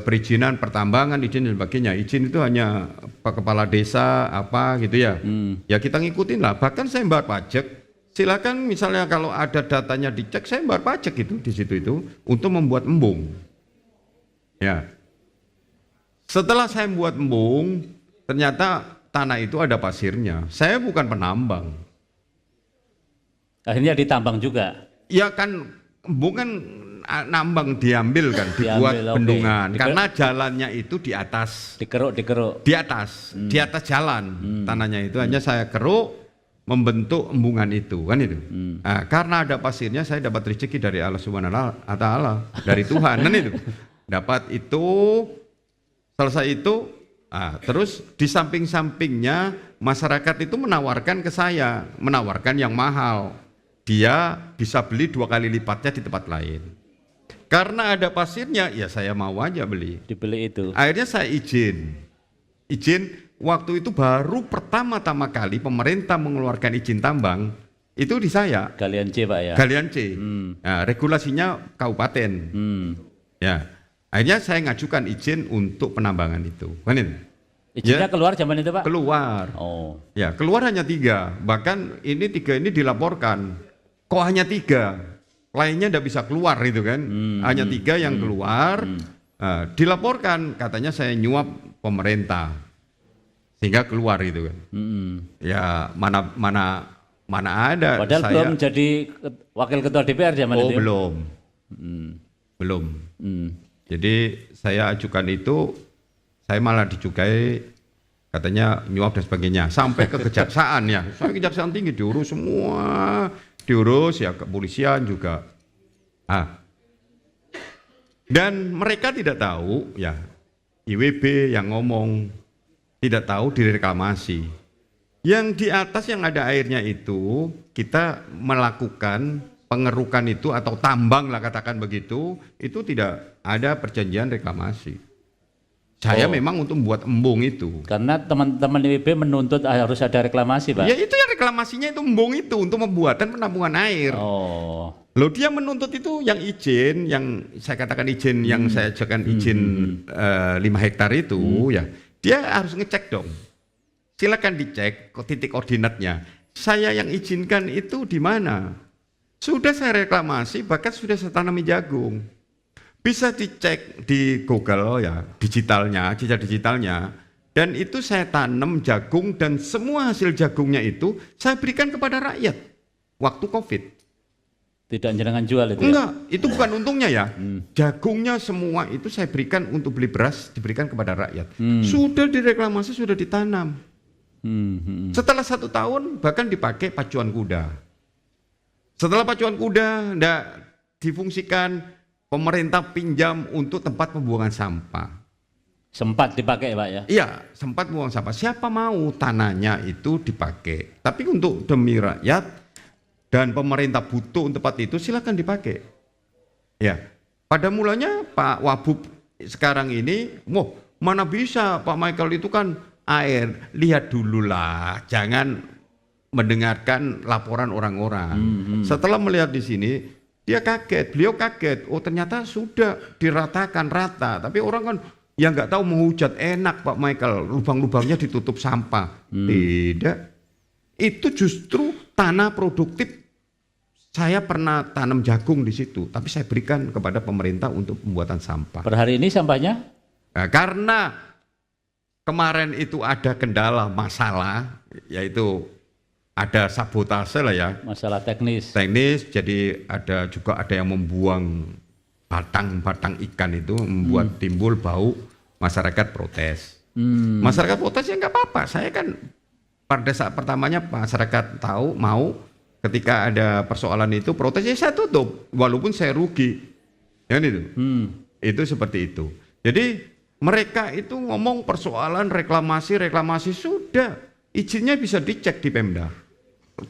perizinan pertambangan, izin dan sebagainya. Izin itu hanya Pak Kepala Desa apa gitu ya. Ya kita ngikutin lah. Bahkan saya bayar pajak. Silakan misalnya kalau ada datanya dicek, saya bayar pajak itu di situ itu untuk membuat embung. Ya. Setelah saya membuat embung, ternyata tanah itu ada pasirnya. Saya bukan penambang. Akhirnya ditambang juga. Ya kan embung kan nambang diambil kan, dibuat bendungan. Karena jalannya itu di atas. Dikeruk. Di atas jalan tanahnya itu hanya saya keruk membentuk embungan itu kan itu. Nah, karena ada pasirnya saya dapat rezeki dari Allah Subhanahu wa taala, dari Tuhan kan itu. Dapat itu, selesai itu, terus di samping-sampingnya masyarakat itu menawarkan ke saya, menawarkan yang mahal. Dia bisa beli 2 kali lipatnya di tempat lain. Karena ada pasirnya, ya saya mau aja beli. Dibeli itu. Akhirnya saya izin. Waktu itu baru pertama-tama kali pemerintah mengeluarkan izin tambang, itu di saya. Galian C Pak ya. Galian C. Nah, regulasinya kabupaten. Ya. Akhirnya saya ngajukan izin untuk penambangan itu. Kan itu? Izinnya Ya, keluar zaman itu Pak? keluar. Oh. Ya, keluar hanya 3. Bahkan ini 3 ini dilaporkan. Kok hanya 3? Lainnya tidak bisa keluar itu kan. Hanya 3 yang keluar. Dilaporkan katanya saya nyuap pemerintah. Sehingga keluar itu kan. Ya, mana ada. Padahal saya belum jadi wakil ketua DPR zaman itu. belum. Belum. Jadi saya ajukan itu, saya malah dicukai katanya nyuap dan sebagainya, sampai ke kejaksaan ya, sampai kejaksaan tinggi diurus semua, diurus ya, kepolisian juga. Dan mereka tidak tahu ya, IWB yang ngomong tidak tahu direklamasi. Yang di atas yang ada airnya itu kita melakukan pengerukan itu atau tambang lah katakan begitu, itu tidak ada perjanjian reklamasi. Saya memang untuk membuat embung itu. Karena teman-teman IWB menuntut harus ada reklamasi Pak. Ya itu yang reklamasinya itu embung itu untuk pembuatan penampungan air. Oh. Loh dia menuntut itu yang izin, yang saya katakan izin, yang saya ajukan izin 5 hektar itu ya, dia harus ngecek dong. Silakan dicek titik koordinatnya. Saya yang izinkan itu di mana? Sudah saya reklamasi, bahkan sudah saya tanami jagung. Bisa dicek di Google ya, digitalnya, jejak digitalnya. Dan itu saya tanam jagung dan semua hasil jagungnya itu saya berikan kepada rakyat waktu Covid. Tidak jenengan jual itu. Enggak, itu bukan untungnya ya. Jagungnya semua itu saya berikan untuk beli beras, diberikan kepada rakyat. Sudah direklamasi, sudah ditanam. Setelah 1 tahun bahkan dipakai pacuan kuda. Setelah pacuan kuda tidak difungsikan, pemerintah pinjam untuk tempat pembuangan sampah. Sempat dipakai Pak ya? Iya, sempat buang sampah. Siapa mau tanahnya itu dipakai. Tapi untuk demi rakyat dan pemerintah butuh tempat itu silakan dipakai. Ya, pada mulanya Pak Wabub sekarang ini, mana bisa Pak Michael itu kan air. Lihat dululah, jangan mendengarkan laporan orang-orang. Setelah melihat di sini, beliau kaget. Oh ternyata sudah diratakan rata. Tapi orang kan yang nggak tahu menghujat, enak Pak Michael, lubang-lubangnya ditutup sampah. Tidak, itu justru tanah produktif. Saya pernah tanam jagung di situ, tapi saya berikan kepada pemerintah untuk pembuatan sampah. Per hari ini sampahnya? Nah, karena kemarin itu ada kendala masalah, yaitu ada sabotase lah ya. Masalah teknis. Jadi ada yang membuang batang ikan itu, membuat timbul bau, masyarakat protes. Masyarakat protes ya nggak apa-apa. Saya kan pada saat pertamanya masyarakat tahu mau ketika ada persoalan itu protes ya saya tutup walaupun saya rugi. Ya itu. Itu seperti itu. Jadi mereka itu ngomong persoalan reklamasi sudah, izinnya bisa dicek di Pemda.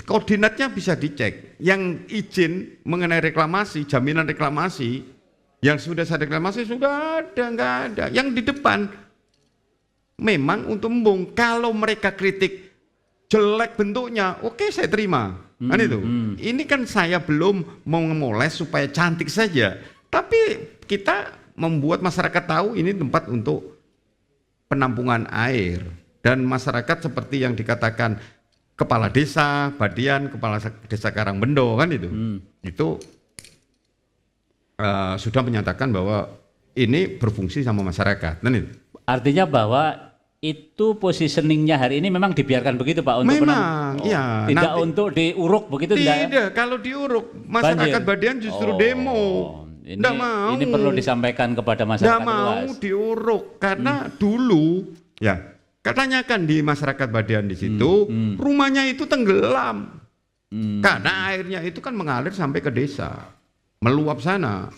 Koordinatnya bisa dicek. Yang izin mengenai reklamasi, jaminan reklamasi yang sudah saya reklamasi sudah ada, nggak ada. Yang di depan memang untuk embung. Kalau mereka kritik jelek bentuknya, oke saya terima. Kan itu. Ini kan saya belum mau ngemoles supaya cantik saja. Tapi kita membuat masyarakat tahu ini tempat untuk penampungan air. Dan masyarakat seperti yang dikatakan kepala desa, Badian, kepala desa Karangbendo kan itu. Itu sudah menyatakan bahwa ini berfungsi sama masyarakat. Artinya bahwa itu positioningnya hari ini memang dibiarkan begitu Pak untuk iya, tidak nanti, untuk diuruk begitu tidak. Kalau diuruk masyarakat Badian justru demo. Ini perlu disampaikan kepada masyarakat luas. Nggak mau diuruk karena dulu ya katanya kan di masyarakat Badian di situ rumahnya itu tenggelam karena airnya itu kan mengalir sampai ke desa. Meluap sana,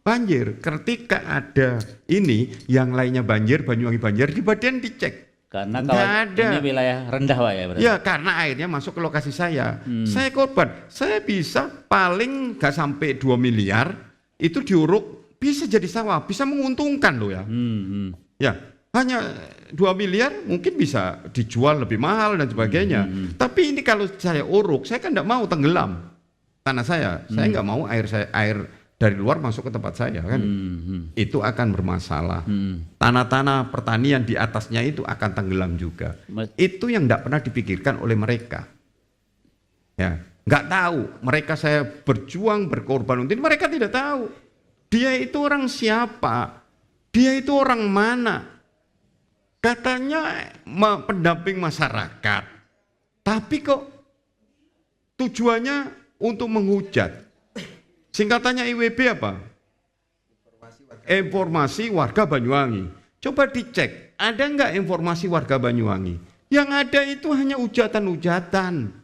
banjir. Ketika ada ini, yang lainnya banjir, Banyuwangi banjir, di Badian dicek. Karena ini wilayah rendah Pak ya berarti? Ya karena airnya masuk ke lokasi saya. Saya korban, saya bisa paling gak sampai 2 miliar, itu diuruk, bisa jadi sawah, bisa menguntungkan loh ya. Ya, hanya 2 miliar mungkin bisa dijual lebih mahal dan sebagainya. Tapi ini kalau saya uruk, saya kan gak mau tenggelam tanah saya nggak mau air dari luar masuk ke tempat saya kan, itu akan bermasalah. Tanah-tanah pertanian di atasnya itu akan tenggelam juga. Itu yang nggak pernah dipikirkan oleh mereka. Ya, nggak tahu. Mereka saya berjuang berkorban untuk mereka tidak tahu. Dia itu orang siapa? Dia itu orang mana? Katanya pendamping masyarakat, tapi kok tujuannya untuk menghujat. Singkatannya IWB apa? Informasi Warga Banyuwangi. Coba dicek, ada nggak informasi warga Banyuwangi? Yang ada itu hanya ujatan-ujatan.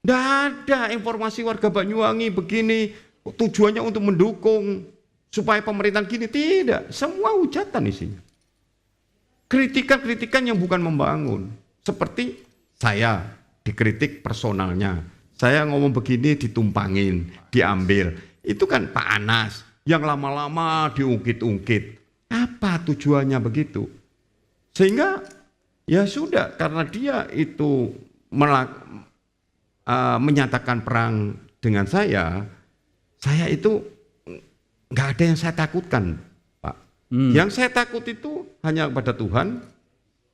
Nggak ada informasi warga Banyuwangi begini, tujuannya untuk mendukung supaya pemerintahan gini. Tidak, semua hujatan isinya. Kritikan-kritikan yang bukan membangun. Seperti saya dikritik personalnya. Saya ngomong begini ditumpangin, diambil. Itu kan Pak Anas yang lama-lama diungkit-ungkit. Apa tujuannya begitu? Sehingga ya sudah, karena dia itu menyatakan perang dengan saya itu nggak ada yang saya takutkan, Pak. Yang saya takut itu hanya kepada Tuhan,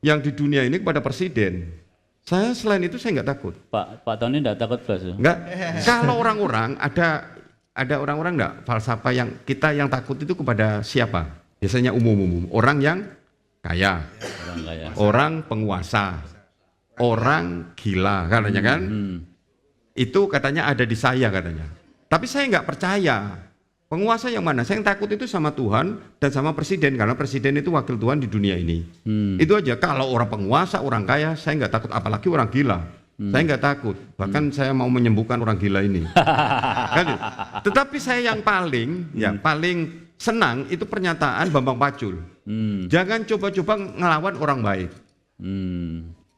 yang di dunia ini kepada Presiden. Saya selain itu saya nggak takut. Pak Tony nggak takut plus? Nggak. Kalau orang-orang ada orang-orang nggak falsafah yang kita yang takut itu kepada siapa? Biasanya umum-umum. Orang yang kaya, orang penguasa, orang gila katanya kan. Itu katanya ada di saya katanya. Tapi saya nggak percaya. Penguasa yang mana? Saya yang takut itu sama Tuhan dan sama Presiden, karena Presiden itu wakil Tuhan di dunia ini. Itu aja. Kalau orang penguasa, orang kaya, saya nggak takut. Apalagi orang gila, saya nggak takut. Bahkan saya mau menyembuhkan orang gila ini. Kan? Tetapi saya yang paling senang itu pernyataan Bambang Pacul. Jangan coba-coba ngelawan orang baik.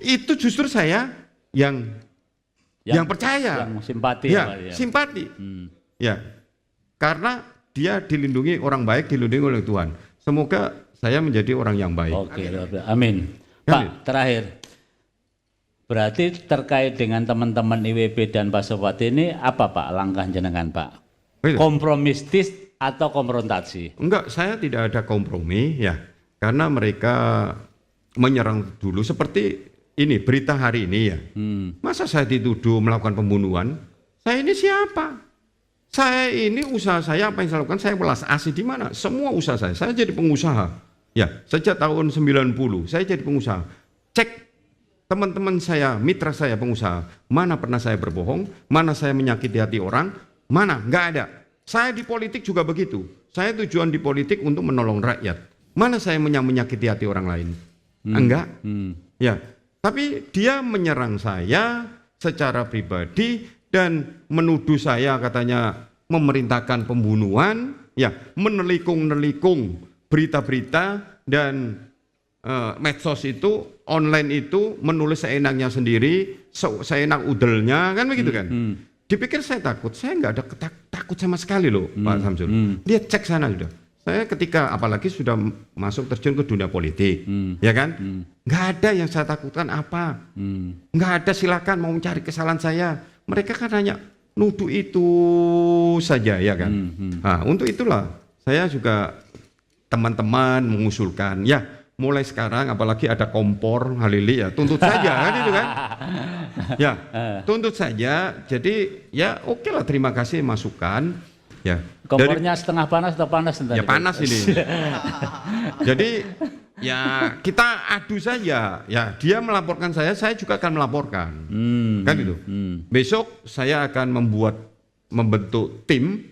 Itu justru saya yang percaya, yang simpati, ya, ya. simpati, ya, karena dia dilindungi orang baik, dilindungi oleh Tuhan. Semoga saya menjadi orang yang baik. Oke, amin. Pak, terakhir, berarti terkait dengan teman-teman IWB dan Pak Sopati ini apa Pak langkah jenengan Pak? Kompromistis atau konfrontasi? Enggak, saya tidak ada kompromi ya, karena mereka menyerang dulu seperti ini berita hari ini ya. Masa saya dituduh melakukan pembunuhan? Saya ini siapa? Saya ini usaha saya apa yang saya lakukan? Saya welas asih di mana? Semua usaha saya. Saya jadi pengusaha. Ya, sejak tahun 90 saya jadi pengusaha. Cek teman-teman saya, mitra saya pengusaha, mana pernah saya berbohong, mana saya menyakiti hati orang, mana? Enggak ada. Saya di politik juga begitu. Saya tujuan di politik untuk menolong rakyat. Mana saya menyakiti hati orang lain? Enggak. Ya. Tapi dia menyerang saya secara pribadi dan menuduh saya katanya memerintahkan pembunuhan, ya, menelikung-nelikung berita-berita dan medsos itu, online itu menulis seenaknya sendiri, seenak udelnya, kan begitu kan? Dipikir saya takut, saya nggak ada takut sama sekali loh Pak Samsul. Dia cek sana sudah. Saya ketika apalagi sudah masuk terjun ke dunia politik, ya kan? Nggak ada yang saya takutkan apa. Nggak ada, silakan mau mencari kesalahan saya. Mereka kan hanya nuduh itu saja, ya kan? Nah, untuk itulah saya juga teman-teman mengusulkan, ya mulai sekarang apalagi ada kompor Halili ya tuntut saja kan itu kan? Ya tuntut saja. Jadi ya oke lah, terima kasih masukan. Ya. Kompornya setengah panas atau panas? Ya panas ini. Jadi ya kita adu saja. Ya dia melaporkan saya juga akan melaporkan. Kan itu. Besok saya akan membentuk tim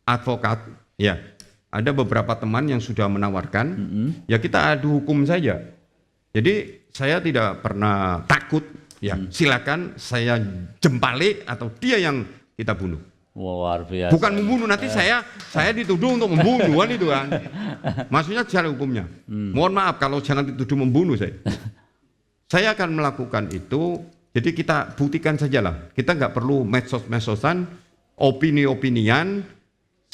advokat. Ya ada beberapa teman yang sudah menawarkan. Ya kita adu hukum saja. Jadi saya tidak pernah takut. Ya silakan saya jempali atau dia yang kita bunuh. Luar biasa. Bukan membunuh, nanti saya dituduh untuk membunuh kan itu kan. Maksudnya secara hukumnya. Mohon maaf kalau jangan dituduh membunuh saya. Saya akan melakukan itu, jadi kita buktikan sajalah. Kita nggak perlu medsos-medsosan, opini-opinian.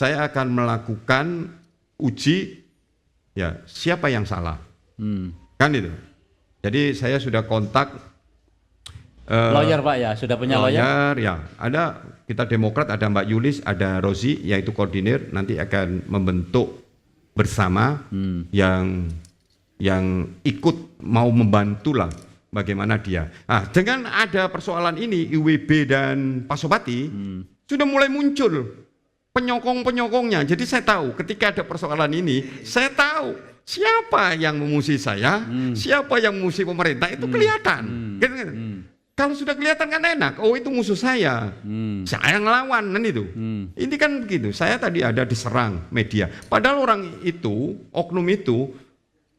Saya akan melakukan uji, ya siapa yang salah. Kan itu. Jadi saya sudah kontak lawyer Pak ya, sudah punya lawyer? Ya, ada kita Demokrat, ada Mbak Yulis, ada Rosi, yaitu koordinir, nanti akan membentuk bersama yang ikut mau membantu lah bagaimana dia. Nah, dengan ada persoalan ini, IWB dan Pak Sopati sudah mulai muncul penyokong-penyokongnya. Jadi saya tahu ketika ada persoalan ini, saya tahu siapa yang memusuhi saya, siapa yang memusuhi pemerintah, itu kelihatan. Kalau sudah kelihatan kan enak, oh itu musuh saya, saya ngelawan kan itu. Ini kan begitu, saya tadi ada diserang media. Padahal orang itu, oknum itu,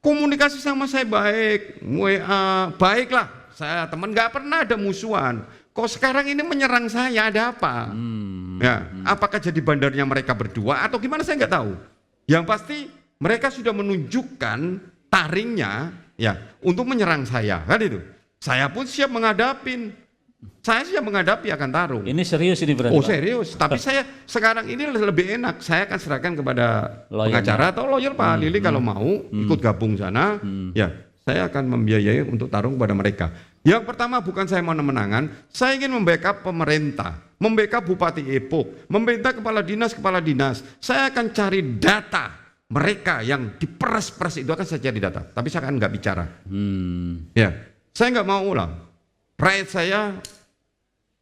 komunikasi sama saya baik, WA, baiklah. Saya teman, nggak pernah ada musuhan. Kok sekarang ini menyerang saya, ada apa? Ya, apakah jadi bandarnya mereka berdua atau gimana saya nggak tahu. Yang pasti mereka sudah menunjukkan taringnya ya untuk menyerang saya, kan itu. Saya pun siap menghadapin. Saya siap menghadapi akan tarung. Ini serius ini berarti? Oh serius, tapi saya sekarang ini lebih enak. Saya akan serahkan kepada pengacara atau lawyer Pak Lili kalau mau ikut gabung sana. Ya, saya akan membiayai untuk tarung kepada mereka. Yang pertama bukan saya mau menangan, saya ingin membackup pemerintah, membackup Bupati Epok, membackup kepala dinas. Saya akan cari data mereka yang diperes-peres itu akan saya cari data. Tapi saya akan nggak bicara. Ya. Saya nggak mau lah, rakyat saya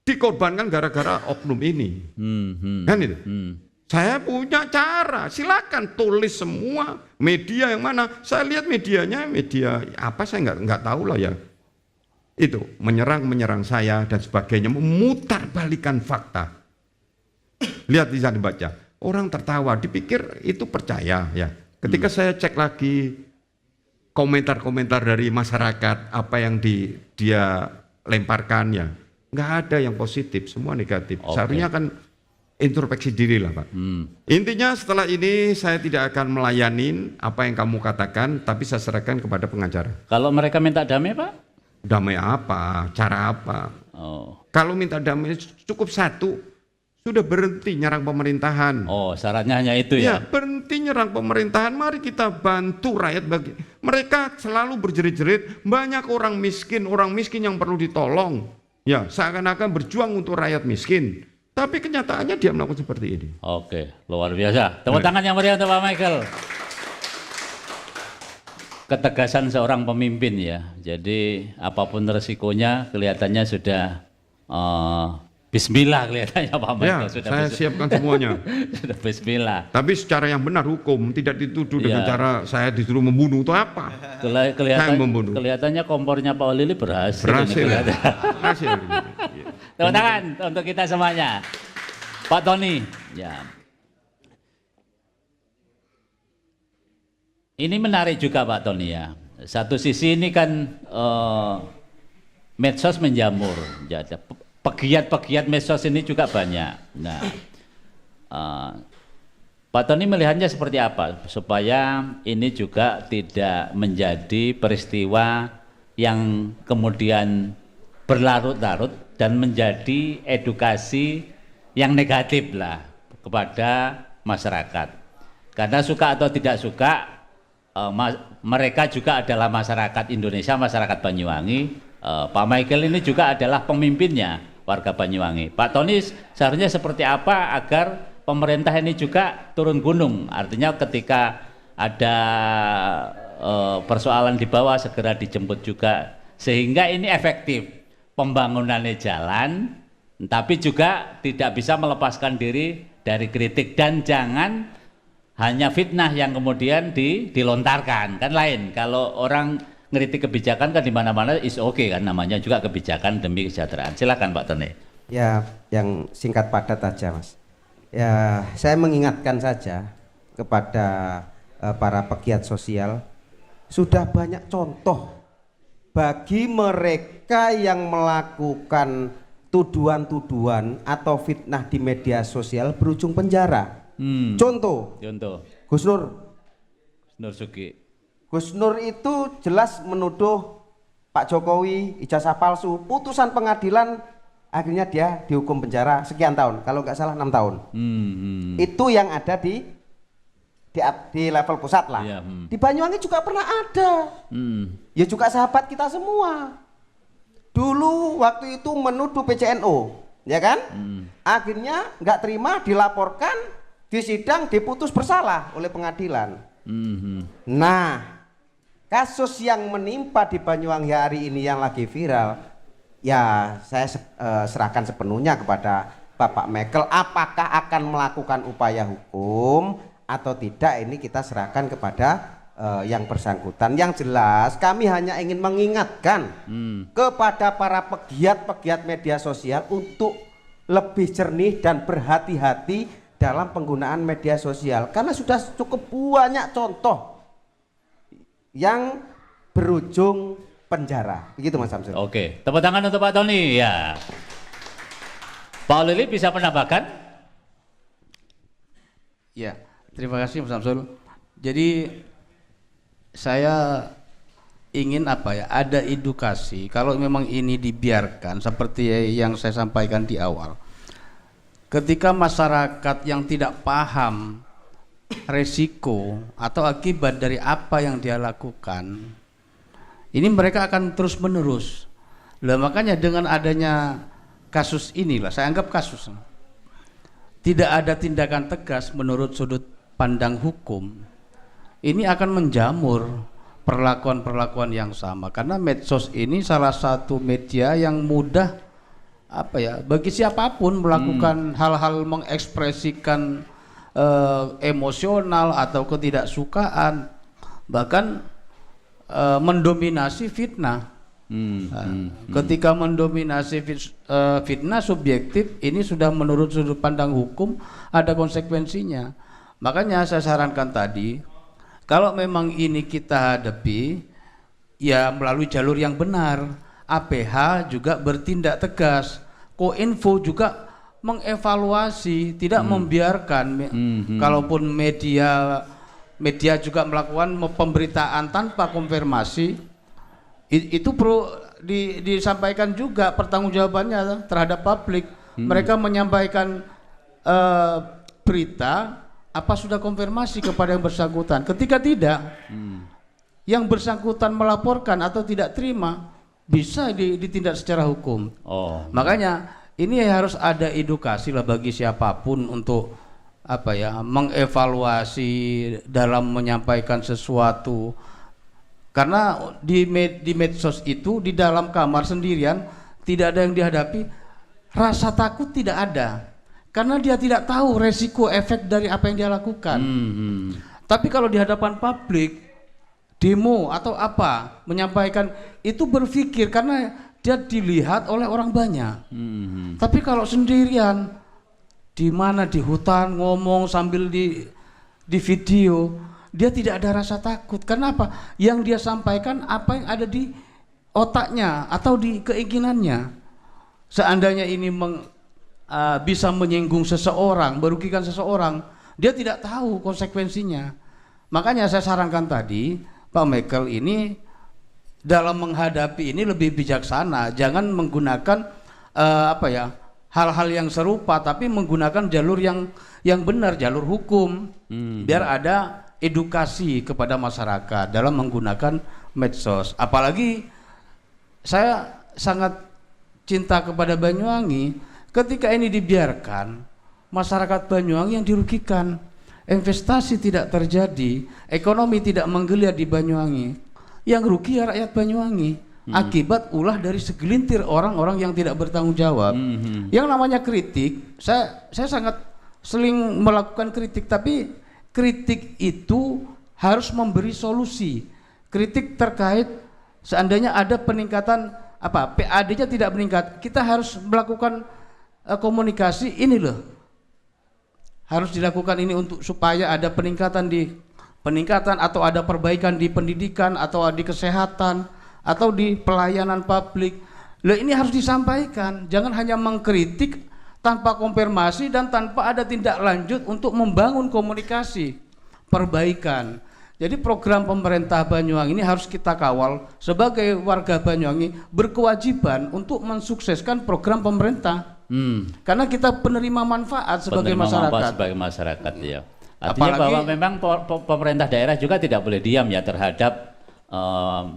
dikorbankan gara-gara oknum ini, kan itu. Saya punya cara, silakan tulis semua media yang mana. Saya lihat medianya, media apa saya nggak tahu lah ya. Itu menyerang saya dan sebagainya, memutarbalikkan fakta. Lihat bisa dibaca, orang tertawa, dipikir itu percaya ya. Ketika saya cek lagi komentar-komentar dari masyarakat, apa yang dia lemparkan ya, nggak ada yang positif, semua negatif. Seharusnya kan introspeksi diri lah Pak. Intinya setelah ini saya tidak akan melayani apa yang kamu katakan, tapi saya serahkan kepada pengacara. Kalau mereka minta damai Pak? Damai apa? Cara apa? Oh. Kalau minta damai cukup satu, sudah berhenti nyerang pemerintahan. Oh, syaratnya hanya itu Ya, ya? berhenti nyerang pemerintahan. Mari kita bantu rakyat. Mereka selalu berjerit-jerit, banyak orang miskin yang perlu ditolong. Ya, seakan-akan berjuang untuk rakyat miskin. Tapi kenyataannya dia melakukan seperti ini. Oke, luar biasa. Tepuk tangan yang meriah untuk Pak Michael. Ketegasan seorang pemimpin ya. Jadi apapun resikonya kelihatannya sudah bismillah kelihatannya Pak Michael. Ya, Sudah saya siapkan semuanya. Sudah bismillah. Tapi secara yang benar hukum, tidak dituduh dengan Ya. cara saya disuruh membunuh itu apa? Saya membunuh. Kelihatannya kompornya Pak Lili berhasil. Berhasil. Ini kelihatan. Berhasil. Tepuk tangan untuk kita semuanya. Pak Tony. Ya. Ini menarik juga Pak Tony ya. Satu sisi ini kan medsos menjamur. Jadi, pegiat-pegiat medsos ini juga banyak. Nah, Pak Tony melihatnya seperti apa supaya ini juga tidak menjadi peristiwa yang kemudian berlarut-larut dan menjadi edukasi yang negatif lah kepada masyarakat. Karena suka atau tidak suka, mereka juga adalah masyarakat Indonesia, masyarakat Banyuwangi. Pak Michael ini juga adalah pemimpinnya warga Banyuwangi. Pak Tony seharusnya seperti apa agar pemerintah ini juga turun gunung? Artinya ketika ada persoalan di bawah segera dijemput juga, sehingga ini efektif. Pembangunannya jalan, tapi juga tidak bisa melepaskan diri dari kritik, dan jangan hanya fitnah yang kemudian dilontarkan, kan lain. Kalau orang ngeritik kebijakan kan di mana-mana is oke kan, namanya juga kebijakan demi kesejahteraan. Silakan Pak Tony. Ya, yang singkat padat aja Mas. Ya, saya mengingatkan saja kepada para pegiat sosial, sudah banyak contoh bagi mereka yang melakukan tuduhan-tuduhan atau fitnah di media sosial berujung penjara. Contoh, Gus Nur. Gus Nur itu jelas menuduh Pak Jokowi ijazah palsu. Putusan pengadilan akhirnya dia dihukum penjara sekian tahun, kalau nggak salah 6 tahun. Itu yang ada di level pusat lah. Di Banyuwangi juga pernah ada. Ya juga sahabat kita semua. Dulu waktu itu menuduh PCNO, ya kan? Akhirnya nggak terima, dilaporkan, disidang, diputus bersalah oleh pengadilan. Nah, kasus yang menimpa di Banyuwangi hari ini yang lagi viral, ya saya serahkan sepenuhnya kepada Bapak Michael. Apakah akan melakukan upaya hukum atau tidak, ini kita serahkan kepada yang bersangkutan. Yang jelas kami hanya ingin mengingatkan kepada para pegiat-pegiat media sosial untuk lebih jernih dan berhati-hati dalam penggunaan media sosial, karena sudah cukup banyak contoh yang berujung penjara. Begitu Mas Samsul. Oke, tepuk tangan untuk Pak Tony ya. Pak Lili bisa menambahkan? Ya, terima kasih Mas Samsul. Jadi saya ingin ada edukasi. Kalau memang ini dibiarkan seperti yang saya sampaikan di awal, ketika masyarakat yang tidak paham resiko atau akibat dari apa yang dia lakukan, ini mereka akan terus menerus. Lah makanya dengan adanya kasus inilah, saya anggap kasus, tidak ada tindakan tegas menurut sudut pandang hukum, ini akan menjamur perlakuan-perlakuan yang sama. Karena medsos ini salah satu media yang mudah bagi siapapun melakukan hal-hal mengekspresikan emosional atau ketidaksukaan, bahkan mendominasi fitnah. Ketika mendominasi fitnah subjektif, ini sudah menurut sudut pandang hukum ada konsekuensinya. Makanya saya sarankan tadi, kalau memang ini kita hadapi, ya melalui jalur yang benar. APH juga bertindak tegas, Koinfo juga mengevaluasi, tidak membiarkan kalaupun media juga melakukan pemberitaan tanpa konfirmasi, itu perlu disampaikan juga pertanggungjawabannya terhadap publik. Mereka menyampaikan berita apa sudah konfirmasi kepada yang bersangkutan. Ketika tidak, yang bersangkutan melaporkan atau tidak terima, bisa ditindak secara hukum. Makanya ini harus ada edukasi lah bagi siapapun untuk mengevaluasi dalam menyampaikan sesuatu. Karena di medsos itu, di dalam kamar sendirian tidak ada yang dihadapi, rasa takut tidak ada. Karena dia tidak tahu resiko efek dari apa yang dia lakukan. Tapi kalau di hadapan publik, demo atau apa, menyampaikan itu berpikir karena dia dilihat oleh orang banyak. Tapi kalau sendirian, di mana di hutan ngomong sambil di video, dia tidak ada rasa takut. Kenapa? Yang dia sampaikan apa yang ada di otaknya atau di keinginannya. Seandainya ini bisa menyinggung seseorang, merugikan seseorang, dia tidak tahu konsekuensinya. Makanya saya sarankan tadi, Pak Michael ini dalam menghadapi ini lebih bijaksana, jangan menggunakan hal-hal yang serupa, tapi menggunakan jalur yang benar, jalur hukum, biar ada edukasi kepada masyarakat dalam menggunakan medsos. Apalagi saya sangat cinta kepada Banyuwangi. Ketika ini dibiarkan, masyarakat Banyuwangi yang dirugikan, investasi tidak terjadi, ekonomi tidak menggeliat di Banyuwangi. Yang rugi ya rakyat Banyuwangi, akibat ulah dari segelintir orang-orang yang tidak bertanggung jawab. Yang namanya kritik, saya sangat sering melakukan kritik, tapi kritik itu harus memberi solusi. Kritik terkait seandainya ada peningkatan PAD-nya tidak meningkat, kita harus melakukan komunikasi, ini loh harus dilakukan ini untuk supaya ada peningkatan atau ada perbaikan di pendidikan atau di kesehatan atau di pelayanan publik. Loh, ini harus disampaikan, jangan hanya mengkritik tanpa konfirmasi dan tanpa ada tindak lanjut untuk membangun komunikasi perbaikan. Jadi program pemerintah Banyuwangi ini harus kita kawal sebagai warga Banyuwangi, berkewajiban untuk mensukseskan program pemerintah. Karena kita penerima manfaat sebagai masyarakat. Ya. Artinya bahwa memang pemerintah daerah juga tidak boleh diam ya terhadap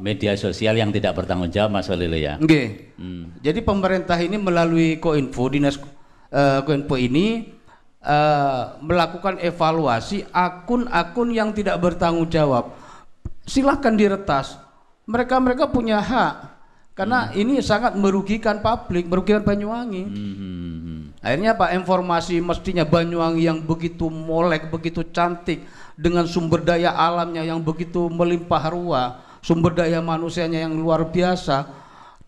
media sosial yang tidak bertanggung jawab, Mas Walili ya. Jadi pemerintah ini melalui Koinfo, dinas Koinfo ini melakukan evaluasi akun-akun yang tidak bertanggung jawab. Silahkan diretas. Mereka punya hak. Karena ini sangat merugikan publik, merugikan Banyuwangi. Akhirnya informasi mestinya Banyuwangi yang begitu molek, begitu cantik, dengan sumber daya alamnya yang begitu melimpah ruah, sumber daya manusianya yang luar biasa,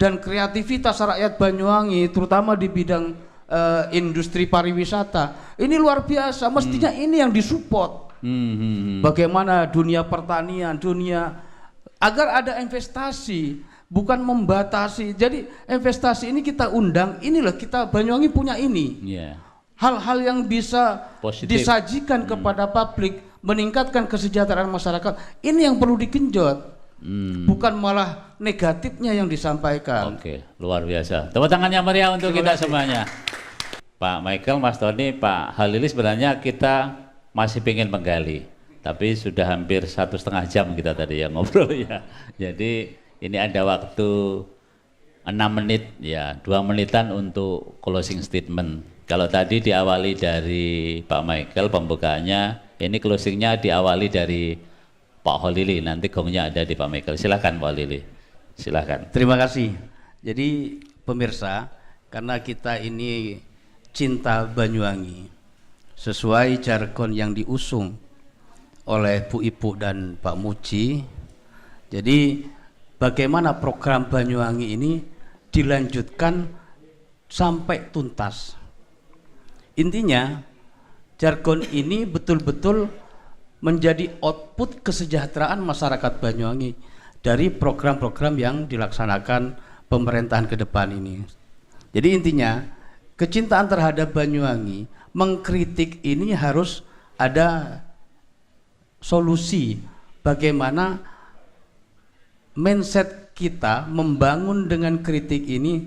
dan kreativitas rakyat Banyuwangi terutama di bidang industri pariwisata ini luar biasa. Mestinya ini yang disupport. Bagaimana dunia pertanian, agar ada investasi, bukan membatasi. Jadi investasi ini kita undang, inilah kita Banyuwangi punya ini. Hal-hal yang bisa disajikan kepada publik, meningkatkan kesejahteraan masyarakat, ini yang perlu digenjot. Bukan malah negatifnya yang disampaikan. Oke, luar biasa. Tepuk tangannya meriah untuk kita semuanya. Pak Michael, Mas Tony, Pak Halili, sebenarnya kita masih ingin menggali, tapi sudah hampir 1,5 jam kita tadi yang ngobrol ya. Jadi ini ada waktu 6 menit ya, 2 menitan untuk closing statement. Kalau tadi diawali dari Pak Michael pembukaannya, ini closingnya diawali dari Pak Halili. Nanti gongnya ada di Pak Michael. Silakan Pak Halili. Silakan. Terima kasih. Jadi pemirsa, karena kita ini cinta Banyuwangi, sesuai jargon yang diusung oleh Bu Ibu dan Pak Muji. Jadi bagaimana program Banyuwangi ini dilanjutkan sampai tuntas. Intinya jargon ini betul-betul menjadi output kesejahteraan masyarakat Banyuwangi dari program-program yang dilaksanakan pemerintahan ke depan ini. Jadi intinya kecintaan terhadap Banyuwangi, mengkritik ini harus ada solusi bagaimana mindset kita membangun dengan kritik ini,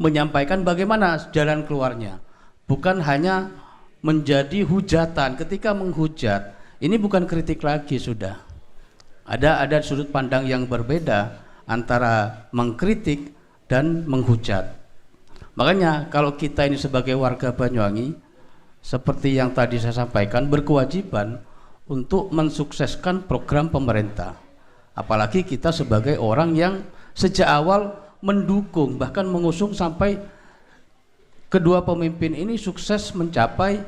menyampaikan bagaimana jalan keluarnya, bukan hanya menjadi hujatan. Ketika menghujat, ini bukan kritik lagi, sudah ada sudut pandang yang berbeda antara mengkritik dan menghujat. Makanya kalau kita ini sebagai warga Banyuwangi, seperti yang tadi saya sampaikan, berkewajiban untuk mensukseskan program pemerintah. Apalagi kita sebagai orang yang sejak awal mendukung, bahkan mengusung sampai kedua pemimpin ini sukses mencapai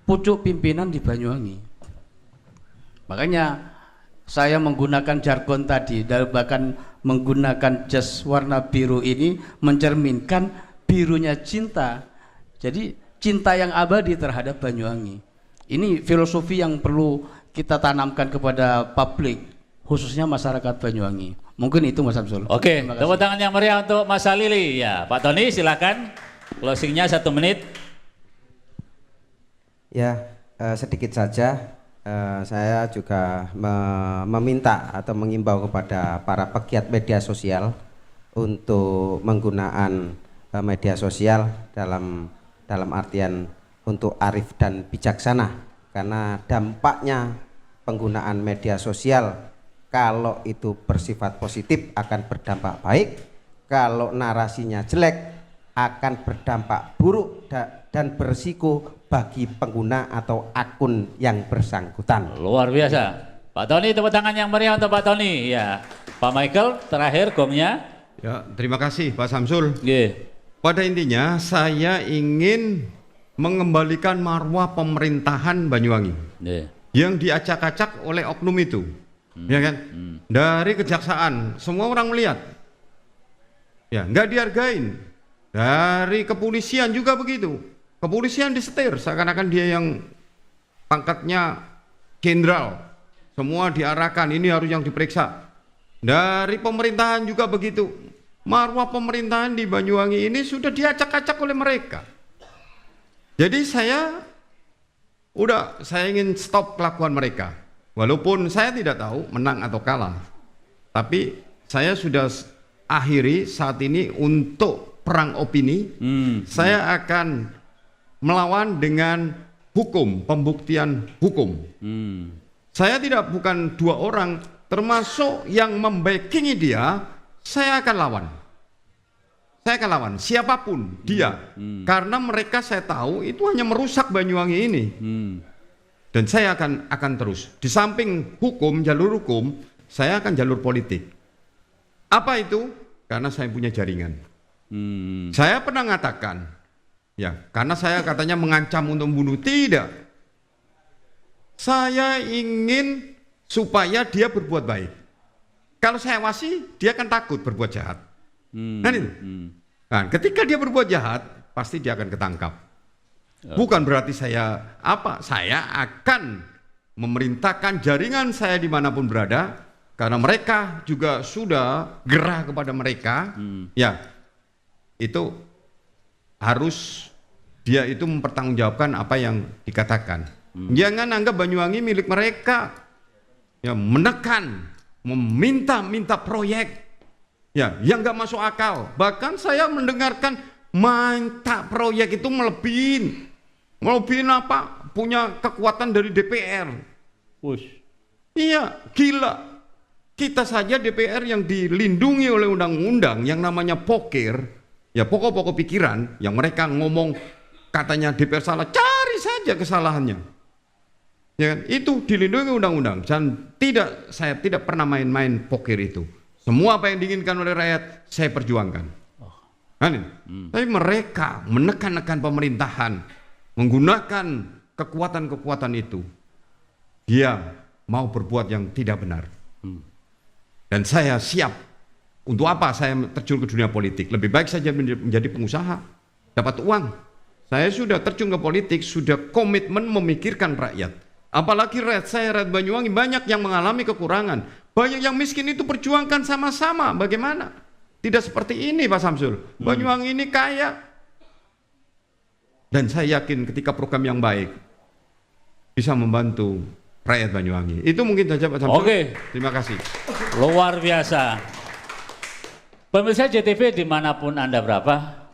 pucuk pimpinan di Banyuwangi. Makanya saya menggunakan jargon tadi, dan bahkan menggunakan jas warna biru ini mencerminkan birunya cinta. Jadi cinta yang abadi terhadap Banyuwangi. Ini filosofi yang perlu kita tanamkan kepada publik, khususnya masyarakat Banyuwangi. Mungkin itu Mas Samsul. Oke, tepuk tangan yang meriah untuk Mas Halili. Ya, Pak Tony silakan. Closingnya 1 menit. Ya, sedikit saja. Saya juga meminta atau mengimbau kepada para pegiat media sosial untuk menggunakan media sosial dalam artian untuk arif dan bijaksana, karena dampaknya penggunaan media sosial kalau itu bersifat positif akan berdampak baik, kalau narasinya jelek akan berdampak buruk dan berisiko bagi pengguna atau akun yang bersangkutan. Luar biasa. Pak Tony, tepuk tangan yang meriah untuk Pak Tony. Ya, Pak Michael terakhir gongnya. Ya, terima kasih Pak Samsul. Yeah. Pada intinya saya ingin mengembalikan marwah pemerintahan Banyuwangi yang diacak-acak oleh oknum itu, ya kan? Dari kejaksaan semua orang melihat, ya nggak dihargain. Dari kepolisian juga begitu, kepolisian disetir seakan-akan dia yang pangkatnya jenderal, semua diarahkan ini harus yang diperiksa. Dari pemerintahan juga begitu, marwah pemerintahan di Banyuwangi ini sudah diacak-acak oleh mereka. Jadi saya ingin stop kelakuan mereka. Walaupun saya tidak tahu menang atau kalah, tapi saya sudah akhiri saat ini untuk perang opini. Saya akan melawan dengan hukum, pembuktian hukum. Saya bukan 2 orang, termasuk yang membackingi dia, saya akan lawan. Saya akan lawan siapapun dia, karena mereka saya tahu itu hanya merusak Banyuwangi ini. Dan saya akan terus. Di samping hukum, jalur hukum, saya akan jalur politik. Apa itu? Karena saya punya jaringan. Saya pernah mengatakan, ya, karena saya katanya mengancam untuk membunuh, tidak. Saya ingin supaya dia berbuat baik. Kalau saya awasi, dia akan takut berbuat jahat. Kan itu. Nah, ketika dia berbuat jahat, pasti dia akan ketangkap. Bukan berarti saya akan memerintahkan jaringan saya dimanapun berada, karena mereka juga sudah gerah kepada mereka. Ya, itu harus dia itu mempertanggungjawabkan apa yang dikatakan. Jangan anggap Banyuwangi milik mereka. Ya, menekan, meminta proyek, ya, yang nggak masuk akal. Bahkan saya mendengarkan minta proyek itu melebihin apa? Punya kekuatan dari DPR. Iya, gila. Kita saja DPR yang dilindungi oleh undang-undang yang namanya pokir, ya pokok-pokok pikiran, yang mereka ngomong katanya DPR salah, cari saja kesalahannya. Ya kan? Itu dilindungi undang-undang, dan saya tidak pernah main-main pokir itu. Semua apa yang diinginkan oleh rakyat saya perjuangkan. Tapi mereka menekan-nekan pemerintahan, menggunakan kekuatan-kekuatan itu. Dia mau berbuat yang tidak benar. Dan saya siap. Untuk apa saya terjun ke dunia politik? Lebih baik saja menjadi pengusaha, dapat uang. Saya sudah terjun ke politik, sudah komitmen memikirkan rakyat. Apalagi rakyat Banyuwangi banyak yang mengalami kekurangan. Banyak yang miskin, itu perjuangkan sama-sama. Bagaimana? Tidak seperti ini Pak Samsul. Banyuwangi ini kaya. Dan saya yakin ketika program yang baik bisa membantu rakyat Banyuwangi. Itu mungkin saja Pak Samsul. Oke. Terima kasih. Luar biasa. Pemirsa JTV dimanapun Anda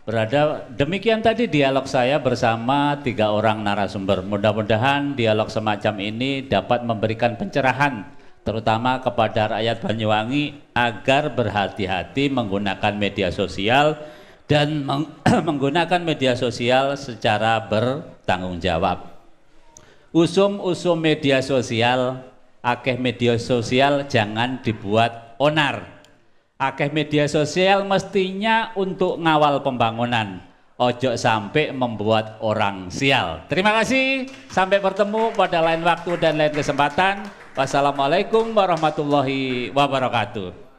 berada, demikian tadi dialog saya bersama 3 orang narasumber. Mudah-mudahan dialog semacam ini dapat memberikan pencerahan terutama kepada rakyat Banyuwangi agar berhati-hati menggunakan media sosial dan menggunakan media sosial secara bertanggung jawab. Usum media sosial, akeh media sosial jangan dibuat onar. Akeh media sosial mestinya untuk ngawal pembangunan. Ojo sampai membuat orang sial. Terima kasih, sampai bertemu pada lain waktu dan lain kesempatan. Wassalamualaikum warahmatullahi wabarakatuh.